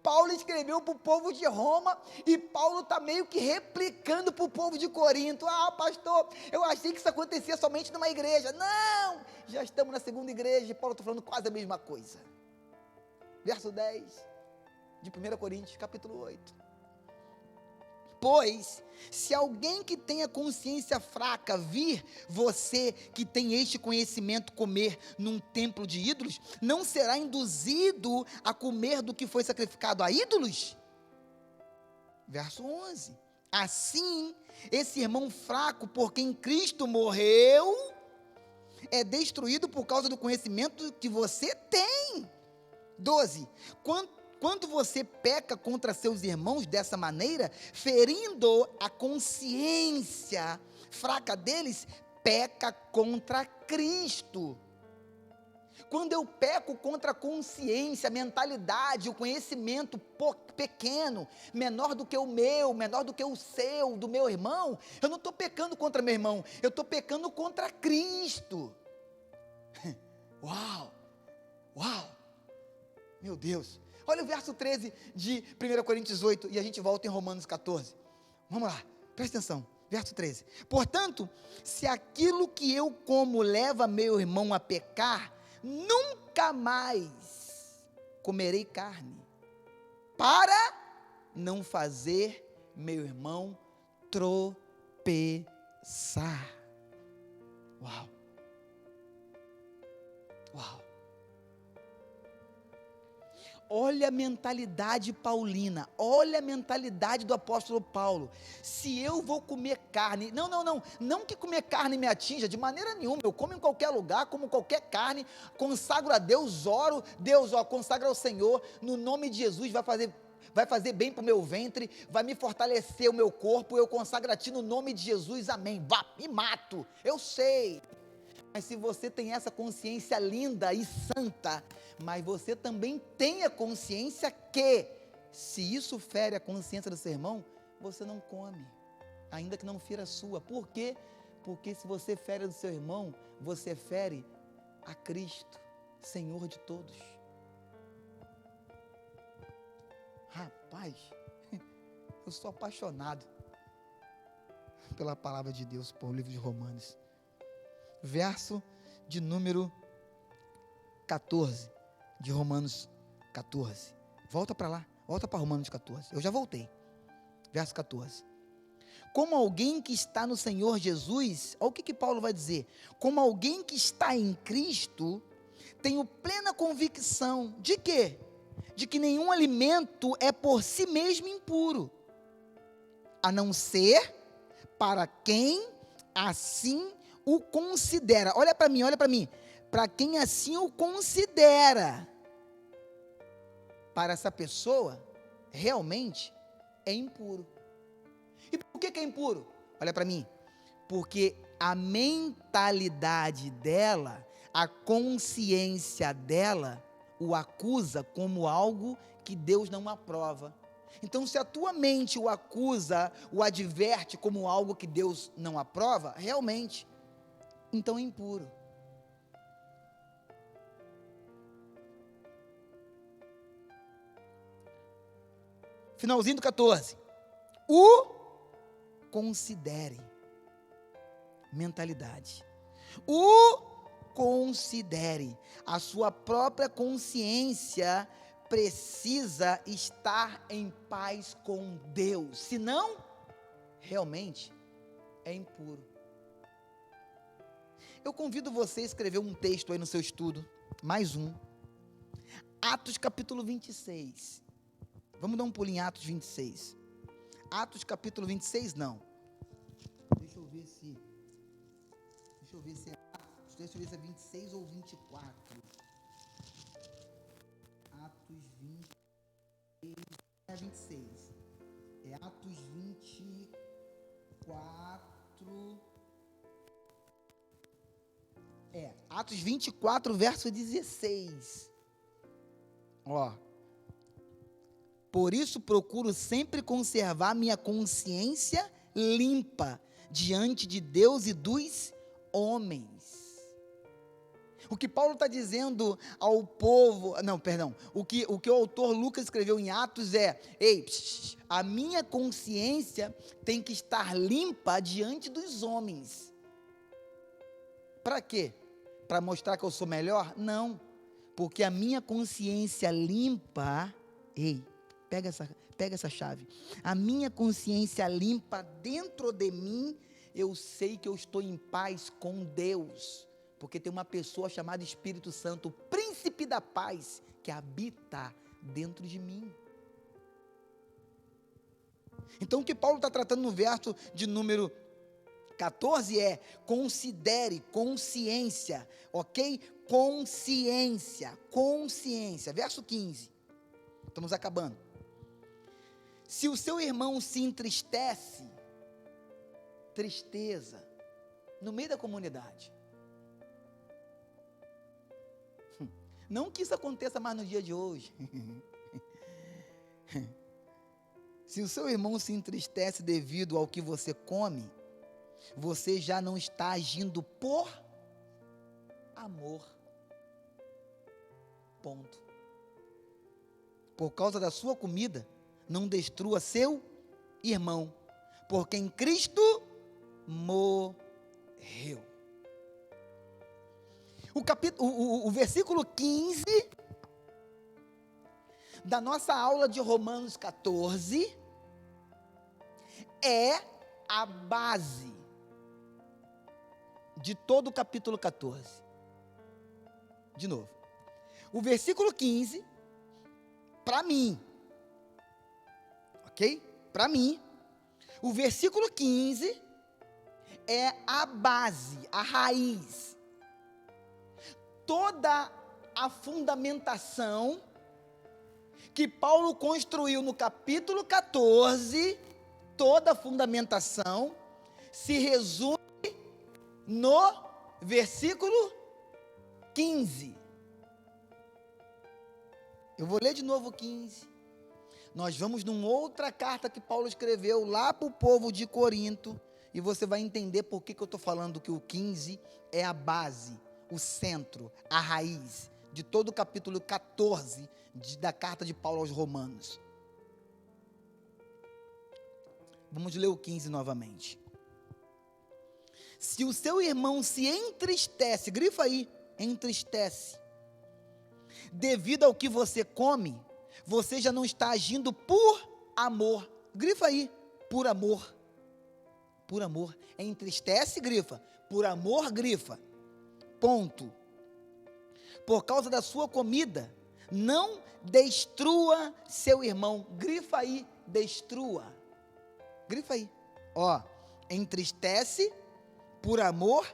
Paulo escreveu para o povo de Roma, e Paulo está meio que replicando para o povo de Corinto, pastor, eu achei que isso acontecia somente numa igreja, não, já estamos na segunda igreja, e Paulo está falando quase a mesma coisa, verso 10, de 1 Coríntios, capítulo 8, pois, se alguém que tenha consciência fraca vir você que tem este conhecimento comer num templo de ídolos, não será induzido a comer do que foi sacrificado a ídolos? Verso 11, assim, esse irmão fraco por quem Cristo morreu, é destruído por causa do conhecimento que você tem. 12, quando você peca contra seus irmãos dessa maneira, ferindo a consciência fraca deles, peca contra Cristo. Quando eu peco contra a consciência, a mentalidade, o conhecimento pequeno, menor do que o meu, menor do que o seu, do meu irmão, eu não estou pecando contra meu irmão, eu estou pecando contra Cristo. Uau, meu Deus. Olha o verso 13 de 1 Coríntios 8, e a gente volta em Romanos 14. Vamos lá, presta atenção, verso 13. Portanto, se aquilo que eu como leva meu irmão a pecar, nunca mais comerei carne, para não fazer meu irmão tropeçar. Uau. Olha a mentalidade paulina, olha a mentalidade do apóstolo Paulo. Se eu vou comer carne, não que comer carne me atinja de maneira nenhuma, eu como em qualquer lugar, como qualquer carne, consagro a Deus, oro, Deus, consagra ao Senhor, no nome de Jesus, vai fazer bem para o meu ventre, vai me fortalecer o meu corpo, eu consagro a ti no nome de Jesus, amém, vá, me mato, eu sei. Mas se você tem essa consciência linda e santa, mas você também tem a consciência que, se isso fere a consciência do seu irmão, você não come, ainda que não fira a sua. Por quê? Porque se você fere do seu irmão, você fere a Cristo, Senhor de todos. Rapaz, eu sou apaixonado pela palavra de Deus, por livro de Romanos. Verso de número 14, de Romanos 14, volta para lá, volta para Romanos 14, eu já voltei, verso 14, como alguém que está no Senhor Jesus, olha o que Paulo vai dizer, como alguém que está em Cristo, tenho plena convicção, de quê? De que nenhum alimento é por si mesmo impuro, a não ser para quem assim o considera. Olha para mim, para quem assim o considera, para essa pessoa realmente é impuro. E por que é impuro? Olha para mim, porque a mentalidade dela, a consciência dela o acusa como algo que Deus não aprova. Então, se a tua mente o acusa, o adverte como algo que Deus não aprova, realmente, então é impuro. Finalzinho do 14. O considere. Mentalidade. O considere. A sua própria consciência precisa estar em paz com Deus. Senão, realmente, é impuro. Eu convido você a escrever um texto aí no seu estudo. Mais um. Atos capítulo 26. Vamos dar um pulinho em Atos 26. Atos capítulo 26, não. Deixa eu ver se é Atos. Deixa eu ver se é 26 ou 24. Atos 26. É 26. É Atos 24. Atos 24, verso 16. Ó. Por isso procuro sempre conservar minha consciência limpa diante de Deus e dos homens. O que Paulo está dizendo ao povo, o que o autor Lucas escreveu em Atos é: a minha consciência tem que estar limpa diante dos homens. Para quê? Para mostrar que eu sou melhor? Não, porque a minha consciência limpa, pega essa chave. A minha consciência limpa dentro de mim, eu sei que eu estou em paz com Deus, porque tem uma pessoa chamada Espírito Santo, o príncipe da paz, que habita dentro de mim. Então o que Paulo está tratando no verso de número 14 é: considere, consciência, ok? Consciência. Verso 15, estamos acabando. Se o seu irmão se entristece, tristeza, no meio da comunidade, não que isso aconteça mais no dia de hoje, se o seu irmão se entristece devido ao que você come, você já não está agindo por amor, ponto. Por causa da sua comida, não destrua seu irmão, porque em Cristo morreu. O versículo 15 da nossa aula de Romanos 14 é a base de todo o capítulo 14. De novo, o versículo 15, para mim, ok? Para mim, o versículo 15 é a base, a raiz, toda a fundamentação que Paulo construiu no capítulo 14, toda a fundamentação se resume no versículo 15. Eu vou ler de novo o 15. Nós vamos numa outra carta que Paulo escreveu lá para o povo de Corinto, e você vai entender por que eu estou falando que o 15 é a base, o centro, a raiz de todo o capítulo 14 da carta de Paulo aos Romanos. Vamos ler o 15 novamente. Se o seu irmão se entristece, grifa aí, entristece, devido ao que você come, você já não está agindo por amor. Grifa aí, por amor. Por amor. Entristece, grifa. Por amor, grifa. Ponto. Por causa da sua comida, não destrua seu irmão. Grifa aí, destrua. Grifa aí. Ó, entristece, por amor,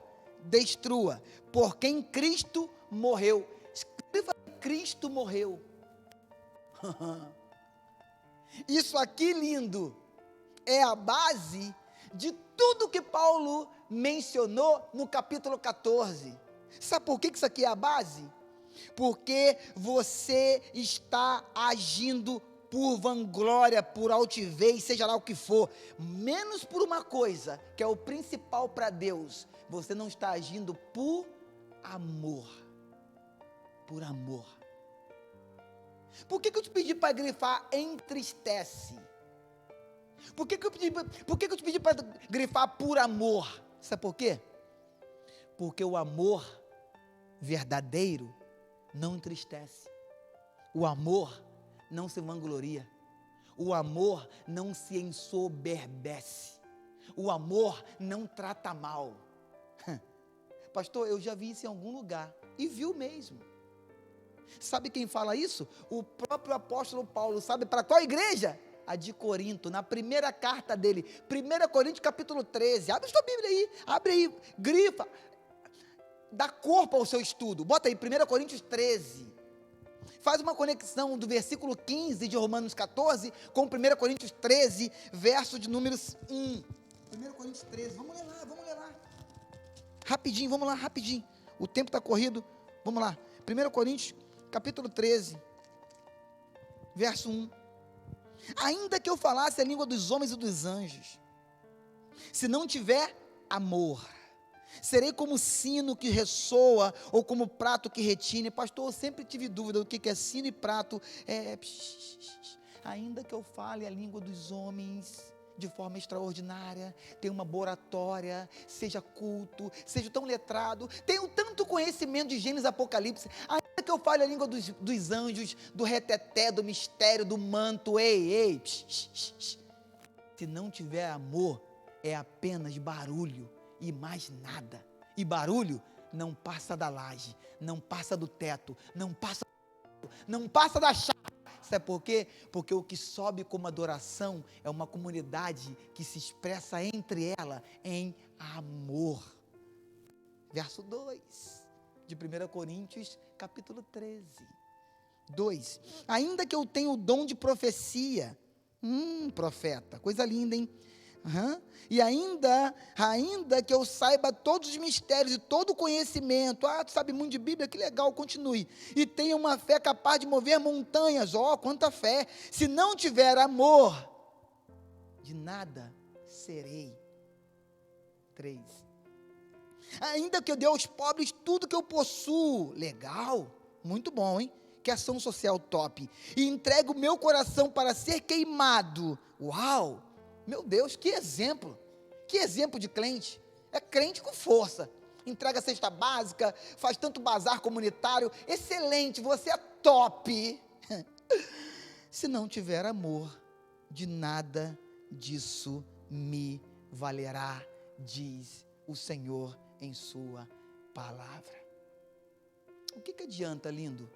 destrua. Porque em Cristo morreu. Escreva: Cristo morreu. Isso aqui, lindo, é a base de tudo que Paulo mencionou no capítulo 14. Sabe por que isso aqui é a base? Porque você está agindo por vanglória, por altivez, seja lá o que for, menos por uma coisa, que é o principal para Deus, você não está agindo por amor. Por amor. Por que eu te pedi para grifar entristece? Por que eu te pedi para grifar por amor? Sabe por quê? Porque o amor verdadeiro não entristece. O amor não se vangloria. O amor não se ensoberbece. O amor não trata mal. Pastor, eu já vi isso em algum lugar. E viu mesmo. Sabe quem fala isso? O próprio apóstolo Paulo. Sabe para qual igreja? A de Corinto, na primeira carta dele. 1 Coríntios capítulo 13. Abre sua Bíblia aí. Abre aí. Grifa. Dá corpo ao seu estudo. Bota aí 1 Coríntios 13. Faz uma conexão do versículo 15 de Romanos 14 com 1 Coríntios 13, verso de números 1. 1 Coríntios 13, vamos ler lá. Rapidinho, vamos lá, rapidinho. O tempo está corrido, vamos lá. 1 Coríntios, capítulo 13, verso 1. Ainda que eu falasse a língua dos homens e dos anjos, se não tiver amor, serei como sino que ressoa, ou como prato que retine. Pastor, eu sempre tive dúvida do que é sino e prato. Ainda que eu fale a língua dos homens de forma extraordinária, tenha uma boa oratória, seja culto, seja tão letrado, tenho tanto conhecimento de Gênesis e Apocalipse, ainda que eu fale a língua dos anjos, do reteté, do mistério, do manto, se não tiver amor, é apenas barulho e mais nada. E barulho não passa da laje, não passa do teto, não passa da chave. Sabe por quê? Porque o que sobe como adoração é uma comunidade que se expressa entre ela em amor. Verso 2 de 1 Coríntios capítulo 13. 2. Ainda que eu tenha o dom de profecia, profeta, coisa linda, hein? E ainda que eu saiba todos os mistérios e todo o conhecimento, tu sabe muito de Bíblia, que legal, continue, e tenha uma fé capaz de mover montanhas, quanta fé, se não tiver amor, de nada serei. 3. Ainda que eu dê aos pobres tudo que eu possuo, legal, muito bom, hein? Que ação social top, e entrego o meu coração para ser queimado, uau, meu Deus, que exemplo de crente, é crente com força, entrega a cesta básica, faz tanto bazar comunitário, excelente, você é top, se não tiver amor, de nada disso me valerá, diz o Senhor em sua palavra. O que adianta, lindo,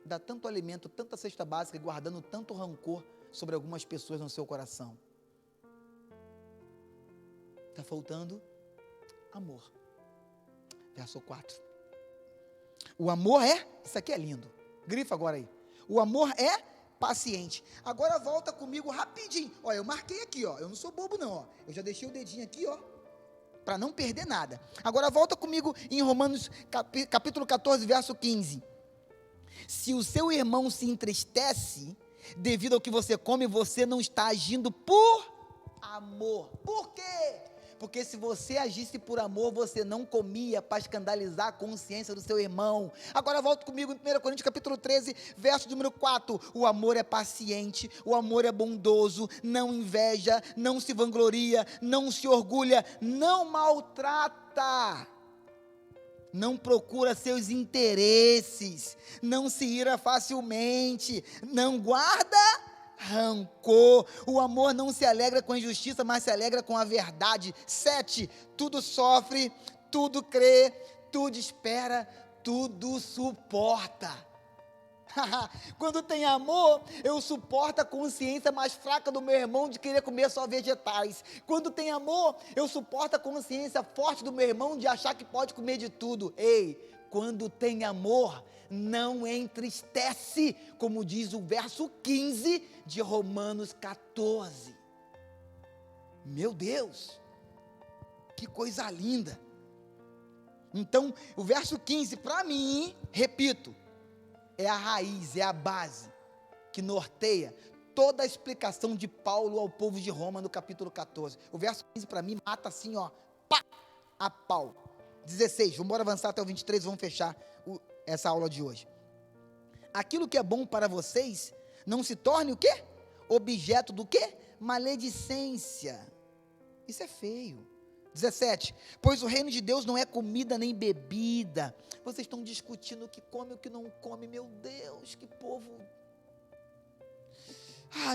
dar tanto alimento, tanta cesta básica, guardando tanto rancor sobre algumas pessoas no seu coração? Está faltando amor. Verso 4. O amor isso aqui é lindo. Grifa agora aí. O amor é paciente. Agora volta comigo rapidinho. Eu marquei aqui, eu não sou bobo não, eu já deixei o dedinho aqui, para não perder nada. Agora volta comigo em Romanos capítulo 14, verso 15. Se o seu irmão se entristece devido ao que você come, você não está agindo por amor. Por quê? Porque se você agisse por amor, você não comia para escandalizar a consciência do seu irmão. Agora volta comigo em 1 Coríntios capítulo 13, verso número 4. O amor é paciente, o amor é bondoso, não inveja, não se vangloria, não se orgulha, não maltrata, não procura seus interesses, não se ira facilmente, não guarda rancor. O amor não se alegra com a injustiça, mas se alegra com a verdade. 7. Tudo sofre, tudo crê, tudo espera, tudo suporta. Quando tem amor, eu suporto a consciência mais fraca do meu irmão de querer comer só vegetais. Quando tem amor, eu suporto a consciência forte do meu irmão de achar que pode comer de tudo. Quando tem amor, não entristece, como diz o verso 15 de Romanos 14. Meu Deus, que coisa linda. Então, o verso 15, para mim, repito, é a raiz, é a base, que norteia toda a explicação de Paulo ao povo de Roma no capítulo 14. O verso 15 para mim mata assim, ó, pá, a pau. 16, vamos avançar até o 23, vamos fechar essa aula de hoje. Aquilo que é bom para vocês, não se torne o quê? Objeto do quê? Maledicência. Isso é feio. 17, pois o reino de Deus não é comida nem bebida. Vocês estão discutindo o que come e o que não come. Meu Deus, que povo.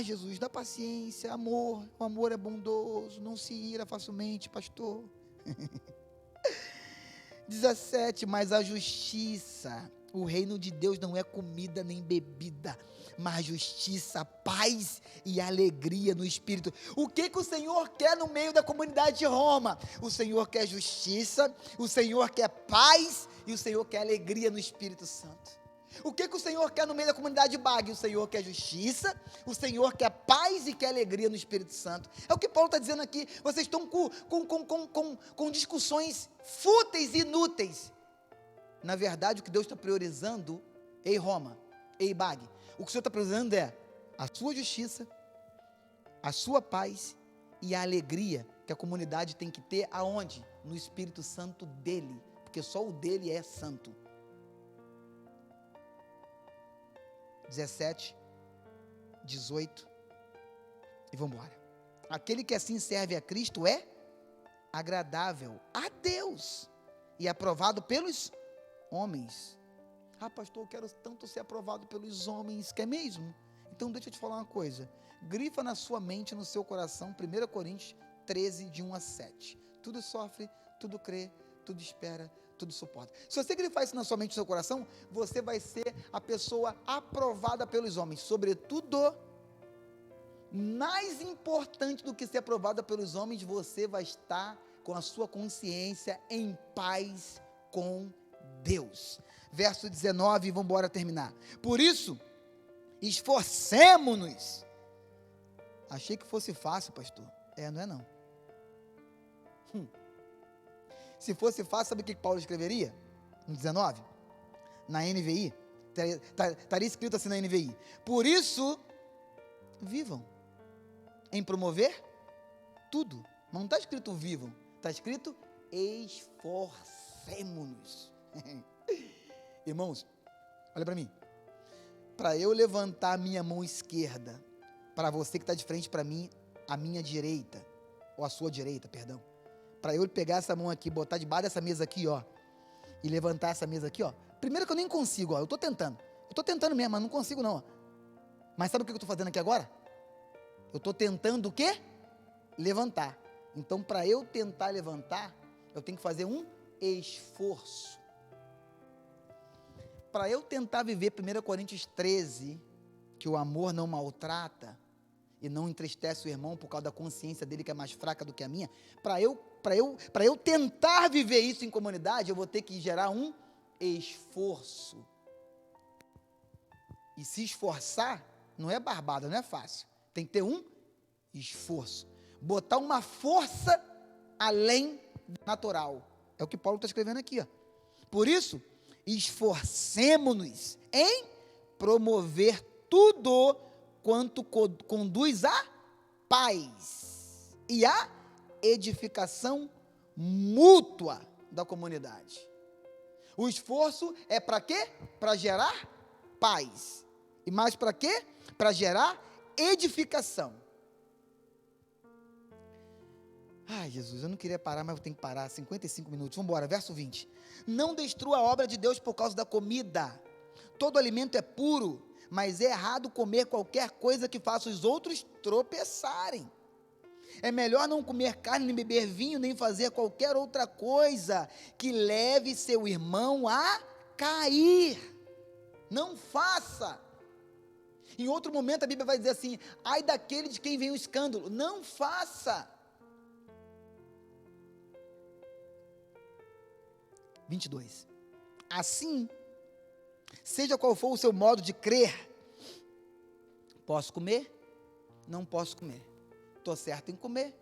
Jesus, dá paciência, amor. O amor é bondoso, não se ira facilmente, pastor. 17, mas a justiça, o reino de Deus não é comida nem bebida, mas justiça, paz e alegria no Espírito. O que o Senhor quer no meio da comunidade de Roma? O Senhor quer justiça, o Senhor quer paz e o Senhor quer alegria no Espírito Santo. O que o Senhor quer no meio da comunidade de Bag? O Senhor quer justiça, o Senhor quer paz e quer alegria no Espírito Santo. É o que Paulo está dizendo aqui. Vocês estão com discussões fúteis e inúteis. Na verdade, o que Deus está priorizando, ei Roma, ei Bag, o que o Senhor está priorizando é a sua justiça, a sua paz e a alegria que a comunidade tem que ter aonde? No Espírito Santo dele, porque só o dele é santo. 17, 18 e vamos embora. Aquele que assim serve a Cristo é agradável a Deus e aprovado pelos homens. Pastor, eu quero tanto ser aprovado pelos homens, quer mesmo? Então deixa eu te falar uma coisa, grifa na sua mente, no seu coração, 1 Coríntios 13, de 1 a 7, tudo sofre, tudo crê, tudo espera, tudo suporta. Se você grifar isso na sua mente, no seu coração, você vai ser a pessoa aprovada pelos homens, sobretudo, mais importante do que ser aprovada pelos homens, você vai estar com a sua consciência em paz com Deus. Verso 19, vamos embora terminar. Por isso, esforcemo-nos. Achei que fosse fácil, pastor. Não é não. Se fosse fácil, sabe o que Paulo escreveria? No 19? Na NVI. Estaria escrito assim na NVI. Por isso, vivam em promover tudo. Mas não está escrito vivam. Está escrito esforcemo-nos. Irmãos, olha para mim. Para eu levantar a minha mão esquerda, para você que está de frente para mim, a minha direita, ou a sua direita, perdão. Para eu pegar essa mão aqui, botar debaixo dessa mesa aqui, ó, e levantar essa mesa aqui, ó. Primeiro que eu nem consigo, ó, eu estou tentando mesmo, mas não consigo não, ó. Mas sabe o que eu estou fazendo aqui agora? Eu estou tentando o quê? Levantar. Então, para eu tentar levantar, eu tenho que fazer um esforço. Para eu tentar viver 1 Coríntios 13, que o amor não maltrata e não entristece o irmão por causa da consciência dele que é mais fraca do que a minha, para eu tentar viver isso em comunidade, eu vou ter que gerar um esforço. E se esforçar, não é barbada, não é fácil. Tem que ter um esforço. Botar uma força além do natural. É o que Paulo está escrevendo aqui, ó. Por isso, esforcemo-nos em promover tudo quanto conduz à paz e à edificação mútua da comunidade. O esforço é para quê? Para gerar paz. E mais para quê? Para gerar edificação. Jesus, eu não queria parar, mas eu tenho que parar. 55 minutos, vamos embora, verso 20. Não destrua a obra de Deus por causa da comida. Todo alimento é puro, mas é errado comer qualquer coisa que faça os outros tropeçarem. É melhor não comer carne, nem beber vinho, nem fazer qualquer outra coisa que leve seu irmão a cair. Não faça. Em outro momento a Bíblia vai dizer assim: ai daquele de quem vem o escândalo. Não faça. 22. Assim, seja qual for o seu modo de crer, posso comer? Não posso comer. Estou certo em comer,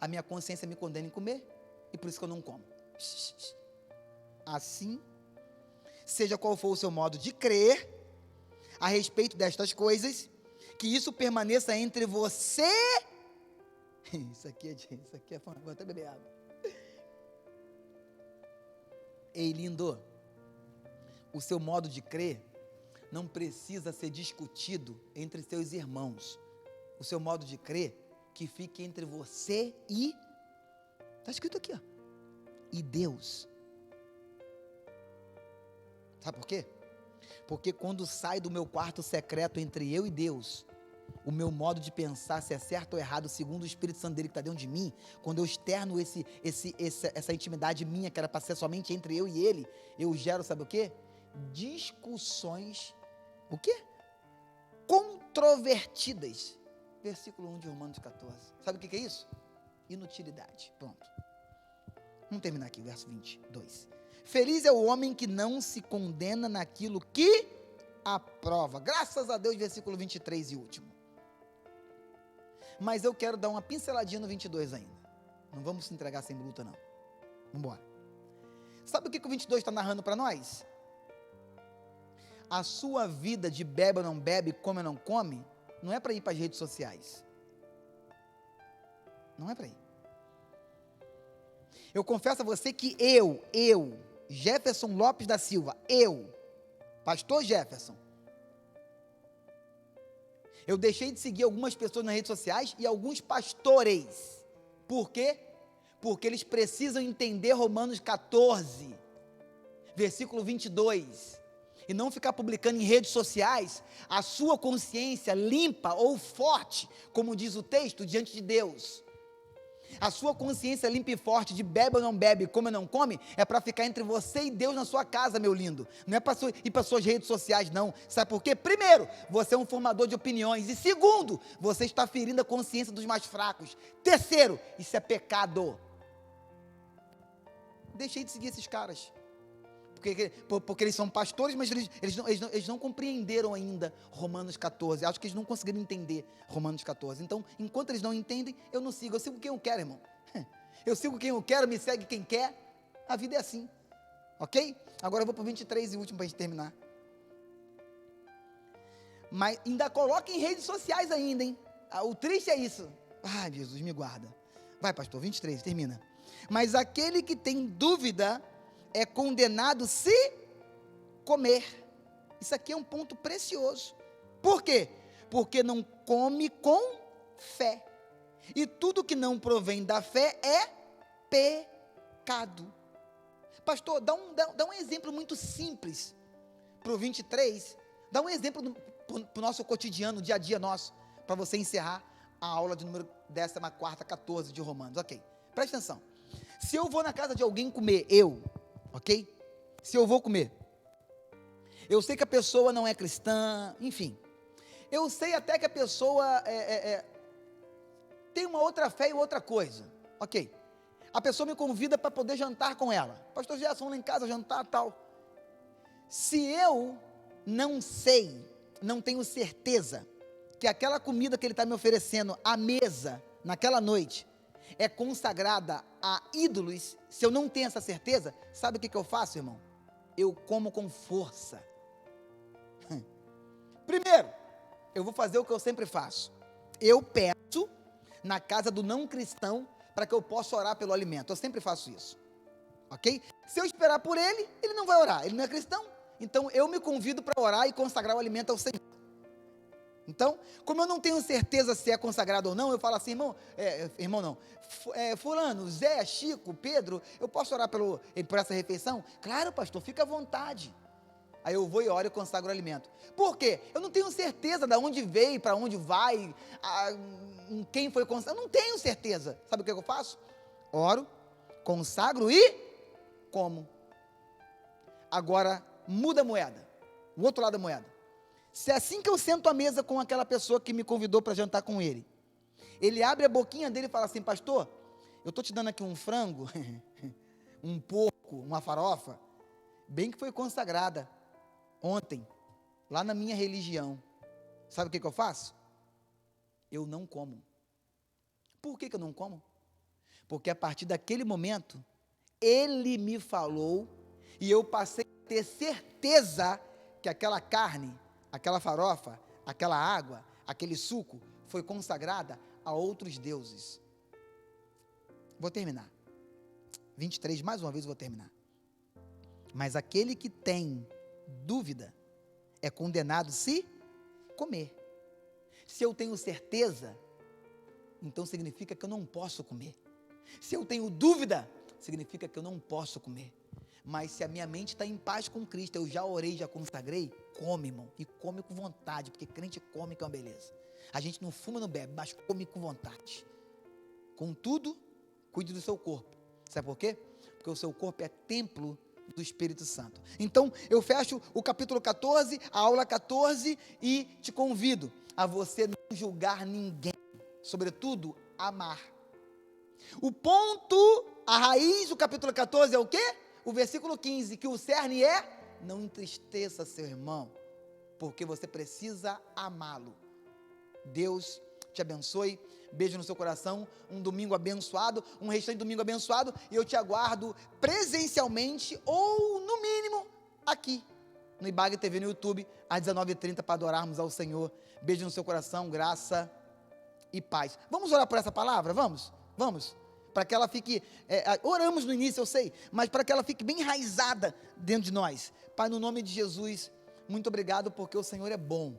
a minha consciência me condena em comer, e por isso que eu não como. Assim, seja qual for o seu modo de crer, a respeito destas coisas, que isso permaneça entre você. Isso aqui é vou até beber água. Ei, lindo, o seu modo de crer não precisa ser discutido entre seus irmãos. O seu modo de crer que fique entre você e, está escrito aqui, ó, e Deus. Sabe por quê? Porque quando sai do meu quarto secreto entre eu e Deus, o meu modo de pensar se é certo ou errado, segundo o Espírito Santo dele que está dentro de mim, quando eu externo essa intimidade minha, que era para ser somente entre eu e ele, eu gero, sabe o quê? Discussões, o quê? Controvertidas. Versículo 1 de Romanos 14. Sabe o que é isso? Inutilidade. Pronto. Vamos terminar aqui, verso 22. Feliz é o homem que não se condena naquilo que aprova. Graças a Deus, versículo 23 e último. Mas eu quero dar uma pinceladinha no 22 ainda. Não vamos se entregar sem luta, não. Vamos embora. Sabe o que o 22 está narrando para nós? A sua vida de bebe ou não bebe, come ou não come, não é para ir para as redes sociais. Não é para ir. Eu confesso a você que eu, Jefferson Lopes da Silva, pastor Jefferson, eu deixei de seguir algumas pessoas nas redes sociais e alguns pastores. Por quê? Porque eles precisam entender Romanos 14, versículo 22, e não ficar publicando em redes sociais a sua consciência limpa ou forte, como diz o texto, diante de Deus. A sua consciência limpa e forte de bebe ou não bebe, come ou não come, é para ficar entre você e Deus na sua casa, meu lindo. Não é para ir para suas redes sociais, não. Sabe por quê? Primeiro, você é um formador de opiniões. E segundo, você está ferindo a consciência dos mais fracos. Terceiro, isso é pecado. Deixei de seguir esses caras. Porque eles são pastores, mas eles não compreenderam ainda Romanos 14. Acho que eles não conseguiram entender Romanos 14. Então, enquanto eles não entendem, eu não sigo. Eu sigo quem eu quero, irmão. Eu sigo quem eu quero, me segue quem quer. A vida é assim. Ok? Agora eu vou para o 23 e último para a gente terminar. Mas ainda coloca em redes sociais ainda, hein? O triste é isso. Ai, Jesus, me guarda. Vai, pastor, 23, termina. Mas aquele que tem dúvida é condenado se comer. Isso aqui é um ponto precioso. Por quê? Porque não come com fé. E tudo que não provém da fé é pecado. Pastor, dá um exemplo muito simples para o 23. Dá um exemplo para o nosso cotidiano, dia a dia nosso, para você encerrar a aula de número 14, 14 de Romanos. Ok, presta atenção. Se eu vou na casa de alguém comer, ok? Se eu vou comer, eu sei que a pessoa não é cristã, enfim, eu sei até que a pessoa tem uma outra fé e outra coisa, ok? A pessoa me convida para poder jantar com ela. Pastor Gerson, vamos lá em casa jantar, tal. Se eu não sei, não tenho certeza que aquela comida que ele está me oferecendo à mesa, naquela noite, é consagrada a ídolos, se eu não tenho essa certeza, sabe o que eu faço, irmão? Eu como com força. Primeiro, eu vou fazer o que eu sempre faço. Eu peço na casa do não cristão para que eu possa orar pelo alimento. Eu sempre faço isso. Ok? Se eu esperar por ele, ele não vai orar. Ele não é cristão. Então eu me convido para orar e consagrar o alimento ao Senhor. Então, como eu não tenho certeza se é consagrado ou não, eu falo assim, fulano, Zé, Chico, Pedro, eu posso orar por essa refeição? Claro, pastor, fica à vontade. Aí eu vou e oro e consagro o alimento. Por quê? Eu não tenho certeza de onde veio, para onde vai, em quem foi consagrado. Eu não tenho certeza. Sabe o que eu faço? Oro, consagro e como. Agora, muda a moeda. O outro lado da moeda. Se é assim que eu sento à mesa com aquela pessoa que me convidou para jantar com ele, ele abre a boquinha dele e fala assim, pastor, eu estou te dando aqui um frango, um porco, uma farofa, bem que foi consagrada ontem, lá na minha religião. Sabe o que eu faço? Eu não como. Por que eu não como? Porque a partir daquele momento, ele me falou, e eu passei a ter certeza que aquela carne aquela farofa, aquela água, aquele suco foi consagrada a outros deuses. Vou terminar. 23, mais uma vez eu vou terminar. Mas aquele que tem dúvida é condenado se comer. Se eu tenho certeza, então significa que eu não posso comer. Se eu tenho dúvida, significa que eu não posso comer. Mas se a minha mente está em paz com Cristo, eu já orei, já consagrei, come, irmão, e come com vontade, porque crente come que é uma beleza. A gente não fuma, não bebe, mas come com vontade. Contudo, cuide do seu corpo. Sabe por quê? Porque o seu corpo é templo do Espírito Santo. Então, eu fecho o capítulo 14, a aula 14, e te convido a você não julgar ninguém, sobretudo, amar. O ponto, a raiz do capítulo 14 é o quê? O versículo 15, que o cerne é: não entristeça seu irmão, porque você precisa amá-lo. Deus te abençoe, beijo no seu coração, um domingo abençoado, um restante de domingo abençoado, e eu te aguardo presencialmente, ou no mínimo, aqui, no Ibague TV no YouTube, às 19h30, para adorarmos ao Senhor. Beijo no seu coração, graça e paz. Vamos orar por essa palavra? Vamos? Para que ela fique, oramos no início, eu sei, mas para que ela fique bem enraizada dentro de nós. Pai, no nome de Jesus, muito obrigado, porque o Senhor é bom,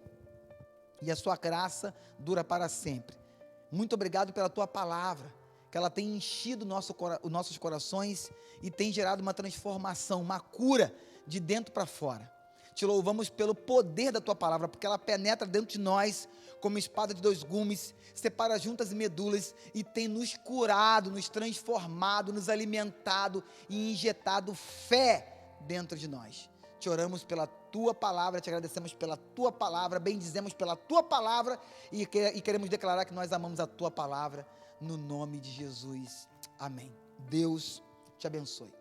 e a sua graça dura para sempre. Muito obrigado pela tua palavra, que ela tem enchido os nossos corações e tem gerado uma transformação, uma cura de dentro para fora. Te louvamos pelo poder da tua palavra, porque ela penetra dentro de nós como espada de dois gumes, separa juntas e medulas e tem nos curado, nos transformado, nos alimentado e injetado fé dentro de nós. Te oramos pela tua palavra, te agradecemos pela tua palavra, bendizemos pela tua palavra e queremos declarar que nós amamos a tua palavra, no nome de Jesus. Amém. Deus te abençoe.